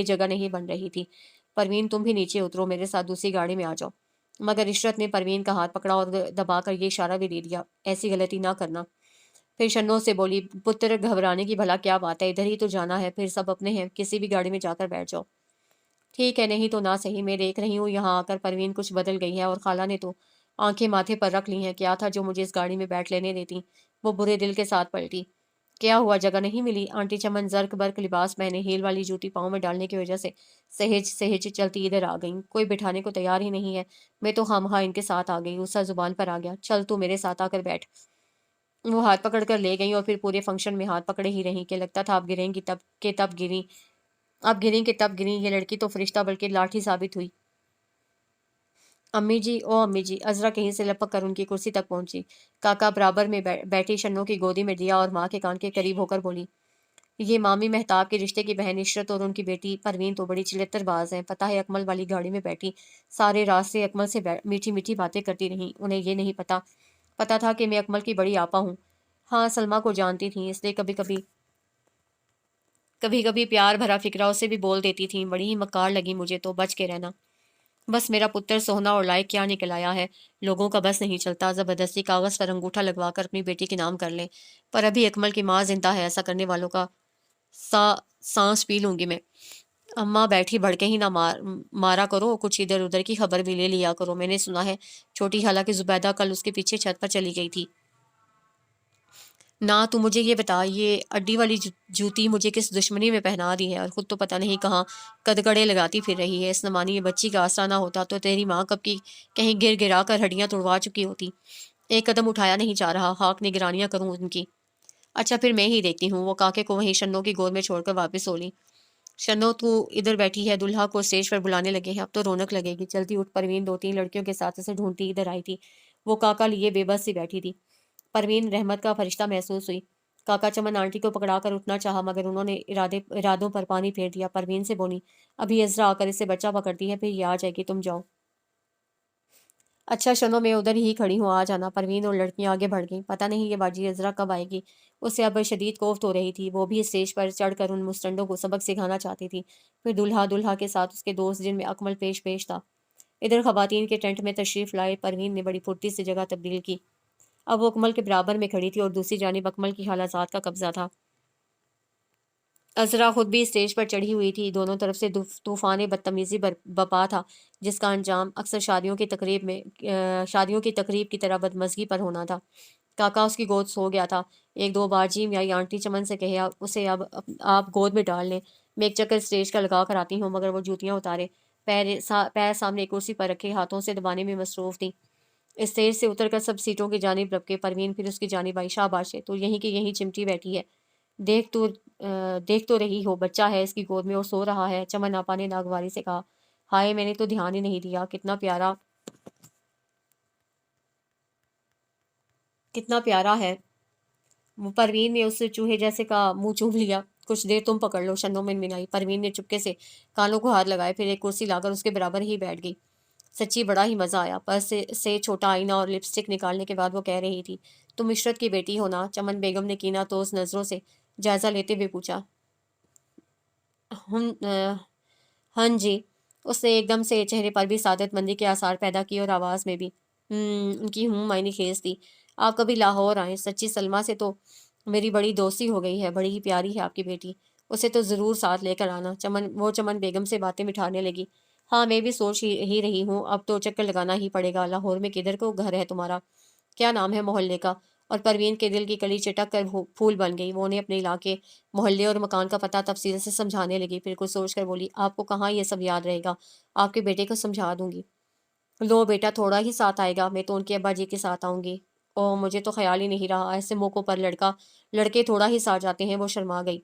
جگہ نہیں بن رہی تھی۔ پروین تم بھی نیچے اترو، میرے ساتھ دوسری گاڑی میں آ جاؤ۔ مگر عشرت نے پروین کا ہاتھ پکڑا اور دبا کر یہ اشارہ بھی دے دیا، ایسی غلطی نہ کرنا۔ پھر شنوں سے بولی، پتر گھبرانے کی بھلا کیا بات ہے، ادھر ہی تو جانا ہے، پھر سب اپنے ہیں، کسی بھی گاڑی میں جا کر بیٹھ جاؤ۔ ٹھیک ہے، نہیں تو نہ صحیح، میں دیکھ رہی ہوں یہاں آ کر پروین کچھ بدل گئی ہے، اور خالہ نے تو آنکھیں ماتھے پر رکھ لی ہیں۔ کیا تھا جو مجھے اس گاڑی میں بیٹھ لینے دیتی؟ وہ برے دل کے ساتھ پلٹی۔ کیا ہوا، جگہ نہیں ملی؟ آنٹی چمن زرق برق لباس پہنے، ہیل والی جوتی پاؤں میں ڈالنے کی وجہ سے سہج سہج چلتی ادھر آ گئیں۔ کوئی بٹھانے کو تیار ہی نہیں ہے، میں تو خواہ ان کے ساتھ آ گئی۔ غصہ زبان پر آ گیا۔ چل تو میرے ساتھ آ کر بیٹھ۔ وہ ہاتھ پکڑ کر لے گئیں اور پھر پورے فنکشن میں ہاتھ پکڑے ہی رہیں کہ لگتا تھا اب گریں گی تب گریں۔ یہ لڑکی تو فرشتہ بلکہ لاٹھی ثابت ہوئی۔ امی جی، او امی جی، عذرا کہیں سے لپک کر ان کی کرسی تک پہنچی۔ کاکا برابر میں بیٹھی شنوں کی گودی میں دیا اور ماں کے کان کے قریب ہو کر بولی، یہ مامی مہتاب کے رشتے کی بہن عشرت اور ان کی بیٹی پروین تو بڑی چلتر باز ہیں۔ پتہ ہے اکمل والی گاڑی میں بیٹھی سارے راستے اکمل سے میٹھی میٹھی باتیں کرتی رہیں۔ انہیں یہ نہیں پتا تھا کہ میں اکمل کی بڑی آپا ہوں۔ ہاں، سلمہ کو جانتی تھیں، اس لیے کبھی کبھی پیار بھرا فکرہ اسے بھی بول دیتی تھیں۔ بڑی ہی مکار لگی مجھے تو، بچ کے رہنا۔ بس میرا پتر سونا اور لائق کیا نکل آیا ہے، لوگوں کا بس نہیں چلتا، زبردستی کاغذ پر انگوٹھا لگوا کر اپنی بیٹی کے نام کر لیں۔ پر ابھی اکمل کی ماں زندہ ہے، ایسا کرنے والوں کا سانس پی لوں گی میں۔ اماں بیٹھی بھڑکے ہی نہ مارا کرو، کچھ ادھر ادھر کی خبر بھی لے لیا کرو۔ میں نے سنا ہے چھوٹی خالہ کی زبیدہ کل اس کے پیچھے چھت پر چلی گئی تھی۔ نہ تو مجھے یہ بتا، یہ اڈی والی جوتی مجھے کس دشمنی میں پہنا دی ہے، اور خود تو پتہ نہیں کہاں قدقڑے لگاتی پھر رہی ہے۔ اس نمانی یہ بچی کا آسرا نہ ہوتا تو تیری ماں کب کی کہیں گر گرا کر ہڈیاں توڑوا چکی ہوتی۔ ایک قدم اٹھایا نہیں جا رہا، خاک نگرانیاں کروں ان کی۔ اچھا پھر میں ہی دیکھتی ہوں۔ وہ کاکے کو وہیں شنو کی گود میں چھوڑ کر واپس ہو لی۔ شنو تو ادھر بیٹھی ہے، دلہا کو اسٹیج پر بلانے لگے ہیں، اب تو رونق لگے گی۔ چلتی اٹھ پروین دو تین لڑکیوں کے ساتھ اسے ڈھونڈتی ادھر آئی تھی۔ وہ کاکا لیے بے بس سی بیٹھی تھی۔ پروین رحمت کا فرشتہ محسوس ہوئی۔ کاکا چمن آنٹی کو پکڑا کر اٹھنا چاہا، مگر انہوں نے ارادوں پر پانی پھیر دیا۔ پروین سے بولی، ابھی عذرا آ کر اسے بچہ پکڑتی ہے، پھر یہ آ جائے گی، تم جاؤ۔ اچھا شنو، میں ادھر ہی کھڑی ہوں، آ جانا۔ پروین اور لڑکیاں آگے بڑھ گئیں۔ پتہ نہیں یہ باجی عذرا کب آئے گی۔ اسے اب شدید کوفت ہو رہی تھی۔ وہ بھی اسٹیج پر چڑھ کر ان مستنڈوں کو سبق سکھانا چاہتی تھی۔ پھر دلہا کے ساتھ اس کے دوست، جن میں اکمل پیش تھا، ادھر خواتین کے ٹینٹ میں تشریف لائے۔ پروین نے بڑی پھرتی سے جگہ تبدیل کی۔ اب وہ اکمل کے برابر میں کھڑی تھی اور دوسری جانب اکمل کی خالہ زاد کا قبضہ تھا۔ عذرا خود بھی اسٹیج پر چڑھی ہوئی تھی۔ دونوں طرف سے طوفان بدتمیزی بپا تھا، جس کا انجام اکثر شادیوں کی تقریب کی طرح بدمزگی پر ہونا تھا۔ کاکا اس کی گود سو گیا تھا۔ ایک دو بار جی میائی آنٹی چمن سے کہے اسے اب آپ گود میں ڈال لیں، میں ایک چکر اسٹیج کا لگا کر آتی ہوں، مگر وہ جوتیاں اتارے پیر سامنے ایک کرسی پر رکھے ہاتھوں سے دبانے میں مصروف تھی۔ اسٹیج سے اتر کر سب سیٹوں کی جانب لپکے۔ پروین پھر اس کی جانب آئی۔ شاباش ہے، تو یہیں کی یہیں چمٹی بیٹھی ہے۔ دیکھ تو رہی ہو، بچہ ہے اس کی گود میں اور سو رہا ہے۔ چمن آپا نے ناگواری سے کہا۔ ہائے، میں نے تو دھیان ہی نہیں دیا، کتنا پیارا ہے۔ پروین نے اس سے چوہے جیسے کا منہ چوم لیا۔ کچھ دیر تم پکڑ لو، شنو منمنائی۔ پروین نے چپکے سے کانوں کو ہاتھ لگائے، پھر ایک کرسی لا کر اس کے برابر ہی بیٹھ گئی۔ سچی بڑا ہی مزہ آیا۔ پرس سے چھوٹا آئینہ اور لپسٹک نکالنے کے بعد وہ کہہ رہی تھی، تم عشرت کی بیٹی ہو نا؟ چمن بیگم نے کینہ توز نظروں سے جائزہ لیتے ہوئے پوچھا۔ ہاں جی۔ اس نے ایک دم سے چہرے پر بھی سعادت مندی کے آثار پیدا کیے اور آواز میں بھی۔ ان کی معنی خیز تھی۔ آپ کبھی لاہور آئیں، سچی سلمہ سے تو میری بڑی دوستی ہو گئی ہے، بڑی ہی پیاری ہے آپ کی بیٹی، اسے تو ضرور ساتھ لے کر آنا۔ چمن بیگم سے باتیں مٹھانے لگی۔ ہاں میں بھی سوچ ہی رہی ہوں، اب تو چکر لگانا ہی پڑے گا۔ لاہور میں کدھر کو گھر ہے تمہارا؟ کیا نام ہے محلے کا؟ اور پروین کے دل کی کلی چٹک کر پھول بن گئی۔ وہ انہیں اپنے علاقے، محلے اور مکان کا پتہ تفصیل سے سمجھانے لگی، پھر کچھ سوچ کر بولی، آپ کو کہاں یہ سب یاد رہے گا، آپ کے بیٹے کو سمجھا دوں گی۔ لو بیٹا تھوڑا ہی ساتھ آئے گا، میں تو ان کے ابا جی کے ساتھ آؤں گی۔ او مجھے تو خیال ہی نہیں رہا، ایسے موقعوں پر لڑکے تھوڑا ہی ساتھ جاتے ہیں۔ وہ شرما گئی۔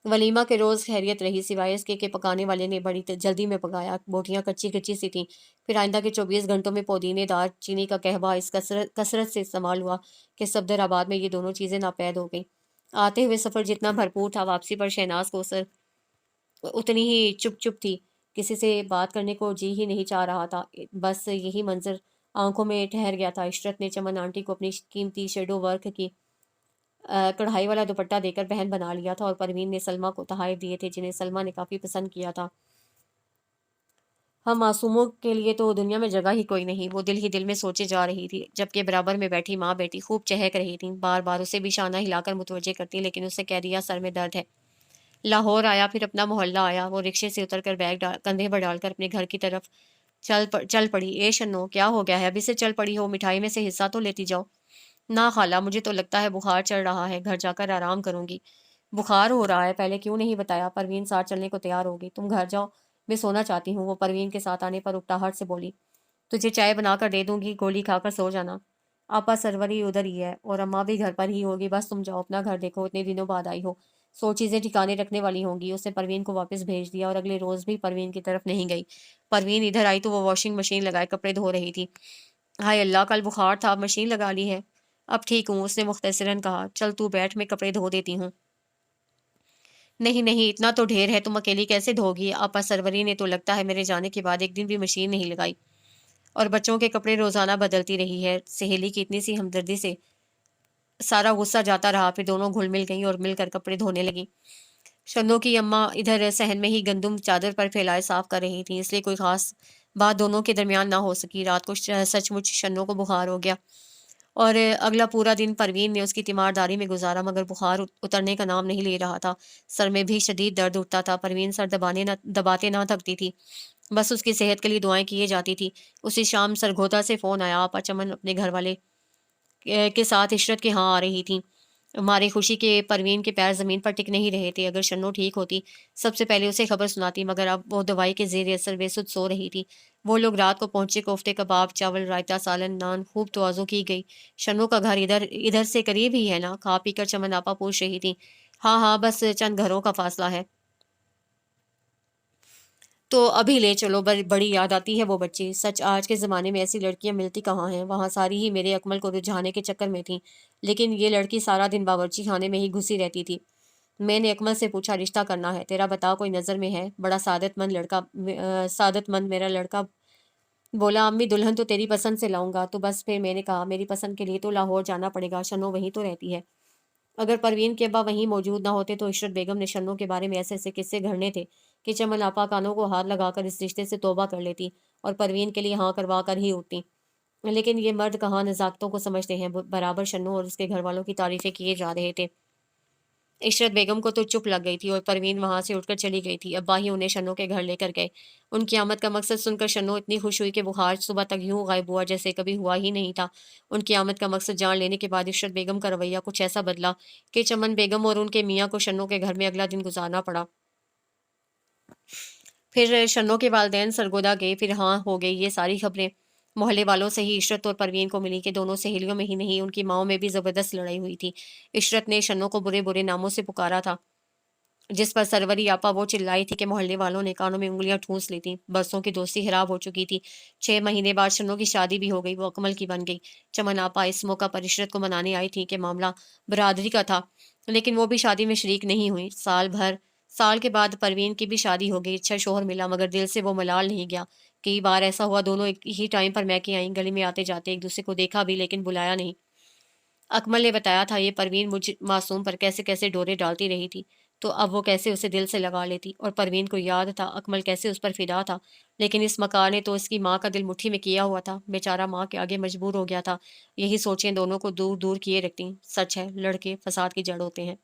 ولیمہ کے روز خیریت رہی، سوائے اس کے پکانے والے نے بڑی جلدی میں پکایا۔ بوٹیاں کچی کچی سی تھیں۔ پھر آئندہ کے 24 گھنٹوں میں پودینے دار چینی کا قہوہ اس کثرت سے استعمال ہوا کہ صفدر آباد میں یہ دونوں چیزیں ناپید ہو گئیں۔ آتے ہوئے سفر جتنا بھرپور تھا، واپسی پر شہناز کو اتنی ہی چپ تھی۔ کسی سے بات کرنے کو جی ہی نہیں چاہ رہا تھا، بس یہی منظر آنکھوں میں ٹھہر گیا تھا۔ عشرت نے چمن آنٹی کو اپنی قیمتی شیڈو ورک کی کڑھائی والا دوپٹہ دے کر بہن بنا لیا تھا، اور پروین نے سلمہ کو تحائف دیے تھے، جنہیں سلمہ نے کافی پسند کیا تھا۔ ہم معصوموں کے لیے تو دنیا میں جگہ ہی کوئی نہیں، وہ دل ہی دل میں سوچے جا رہی تھی، جبکہ برابر میں بیٹھی ماں بیٹی خوب چہک رہی تھیں، بار بار اسے بھی شانہ ہلا کر متوجہ کرتی، لیکن اسے کہہ دیا سر میں درد ہے۔ لاہور آیا، پھر اپنا محلہ آیا۔ وہ رکشے سے اتر کر بیگ کندھے پر ڈال کر اپنے گھر کی طرف چل پڑی۔ اے شنو، کیا ہو گیا ہے؟ ابھی سے چل پڑی ہو، مٹھائی میں سے حصہ تو لیتی جاؤ۔ نہ خالہ، مجھے تو لگتا ہے بخار چڑھ رہا ہے، گھر جا کر آرام کروں گی۔ بخار ہو رہا ہے؟ پہلے کیوں نہیں بتایا؟ پروین ساتھ چلنے کو تیار ہوگی۔ تم گھر جاؤ، میں سونا چاہتی ہوں۔ وہ پروین کے ساتھ آنے پر اکتاہٹ سے بولی، تجھے چائے بنا کر دے دوں گی، گولی کھا کر سو جانا۔ آپا سروری ادھر ہی ہے اور اماں بھی گھر پر ہی ہوگی، بس تم جاؤ، اپنا گھر دیکھو، اتنے دنوں بعد آئی ہو، 100 چیزیں ٹھکانے رکھنے والی ہوں گی۔ اس نے پروین کو واپس بھیج دیا اور اگلے روز بھی پروین کی طرف نہیں گئی۔ پروین ادھر آئی تو وہ واشنگ مشین لگائے کپڑے دھو رہی تھی۔ ہائے اللہ، کل بخار تھا، اب مشین لگا لی ہے۔ اب ٹھیک ہوں، اس نے مختصراً کہا۔ چل تو بیٹھ، میں کپڑے دھو دیتی ہوں۔ نہیں نہیں، اتنا تو ڈھیر ہے، تم اکیلی کیسے دھو گی؟ آپا سروری نے تو لگتا ہے میرے جانے کے بعد ایک دن بھی مشین نہیں لگائی، اور بچوں کے کپڑے روزانہ بدلتی رہی ہے۔ سہیلی کی اتنی سی ہمدردی سے سارا غصہ جاتا رہا، پھر دونوں گھل مل گئیں اور مل کر کپڑے دھونے لگیں۔ شنو کی اماں ادھر صحن میں ہی گندم چادر پر پھیلائے صاف کر رہی تھیں، اس لیے کوئی خاص بات دونوں کے درمیان نہ ہو سکی۔ رات کو سچ مچ شنو کو بخار ہو گیا، اور اگلا پورا دن پروین نے اس کی تیمارداری میں گزارا، مگر بخار اترنے کا نام نہیں لے رہا تھا۔ سر میں بھی شدید درد اٹھتا تھا۔ پروین سر دباتے نہ تھکتی تھی، بس اس کی صحت کے لیے دعائیں کیے جاتی تھی۔ اسی شام سرگودا سے فون آیا، آپا چمن اپنے گھر والے کے ساتھ عشرت کے ہاں آ رہی تھیں۔ ہماری خوشی کے پروین کے پیر زمین پر ٹک نہیں رہے تھے۔ اگر شنو ٹھیک ہوتی سب سے پہلے اسے خبر سناتی، مگر اب وہ دوائی کے زیر اثر بے سدھ سو رہی تھی۔ وہ لوگ رات کو پہنچے، کوفتے، کباب، چاول، رائتا، سالن، نان، خوب توازو کی گئی۔ شنو کا گھر ادھر سے قریب ہی ہے نا؟ کھا پی کر چمن آپا پوچھ رہی تھی۔ ہاں ہاں، بس چند گھروں کا فاصلہ ہے۔ تو ابھی لے چلو، بڑی یاد آتی ہے وہ بچی۔ سچ آج کے زمانے میں ایسی لڑکیاں ملتی کہاں ہیں؟ وہاں ساری ہی میرے اکمل کو رجھانے کے چکر میں تھیں، لیکن یہ لڑکی سارا دن باورچی خانے میں ہی گھسی رہتی تھی۔ میں نے اکمل سے پوچھا، رشتہ کرنا ہے تیرا، بتا کوئی نظر میں ہے؟ بڑا سعادت مند میرا لڑکا بولا، امی دلہن تو تیری پسند سے لاؤں گا۔ تو بس پھر میں نے کہا، میری پسند کے لیے تو لاہور جانا پڑے گا، شنو وہیں تو رہتی ہے۔ اگر پروین کے ابا وہیں موجود نہ ہوتے تو عشرت بیگم نے شنو کے بارے میں ایسے ایسے قصے گھڑنے تھے کہ چمن آپا کانوں کو ہاتھ لگا کر اس رشتے سے توبہ کر لیتی اور پروین کے لیے ہاں کروا کر ہی اٹھتی۔ لیکن یہ مرد کہاں نزاکتوں کو سمجھتے ہیں، برابر شنو اور اس کے گھر والوں کی تعریفیں کیے جا رہے تھے۔ عشرت بیگم کو تو چپ لگ گئی تھی اور پروین وہاں سے اٹھ کر چلی گئی تھی۔ ابا ہی انہیں شنو کے گھر لے کر گئے۔ ان کی آمد کا مقصد سن کر شنو اتنی خوش ہوئی کہ بخار صبح تک یوں غائب ہوا جیسے کبھی ہوا ہی نہیں تھا۔ ان کی آمد کا مقصد جان لینے کے بعد عشرت بیگم کا رویہ کچھ ایسا بدلا کہ چمن بیگم اور ان کے میاں کو شنو کے گھر میں اگلا دن گزارنا پڑا۔ پھر شنو کے والدین سرگودا گئے، پھر ہاں ہو گئی۔ یہ ساری خبریں محلے والوں سے ہی عشرت اور پروین کو ملی کہ دونوں سہیلیوں میں ہی نہیں ان کی ماؤں میں بھی زبردست لڑائی ہوئی تھی۔ عشرت نے شنو کو برے برے ناموں سے پکارا تھا، جس پر سروری آپا وہ چلائی تھی کہ محلے والوں نے کانوں میں انگلیاں ٹھونس لی تھیں۔ برسوں کی دوستی خراب ہو چکی تھی۔ 6 مہینے بعد شنو کی شادی بھی ہو گئی، وہ اکمل کی بن گئی۔ چمن آپا اس موقع پر عشرت کو منانے آئی تھی کہ معاملہ برادری کا تھا، لیکن وہ بھی شادی میں شریک نہیں ہوئی۔ سال کے بعد پروین کی بھی شادی ہو گئی۔ اچھا شوہر ملا، مگر دل سے وہ ملال نہیں گیا۔ کئی بار ایسا ہوا دونوں ایک ہی ٹائم پر میکے آئیں، گلی میں آتے جاتے ایک دوسرے کو دیکھا بھی لیکن بلایا نہیں۔ اکمل نے بتایا تھا یہ پروین مجھ معصوم پر کیسے کیسے ڈورے ڈالتی رہی تھی، تو اب وہ کیسے اسے دل سے لگا لیتی۔ اور پروین کو یاد تھا اکمل کیسے اس پر فدا تھا، لیکن اس مکار نے تو اس کی ماں کا دل مٹھی میں کیا ہوا تھا۔ بیچارہ ماں کے آگے مجبور ہو گیا تھا۔ یہی سوچیں دونوں کو دور دور کیے رکھتی۔ سچ ہے، لڑکے فساد کی جڑ ہوتے ہیں۔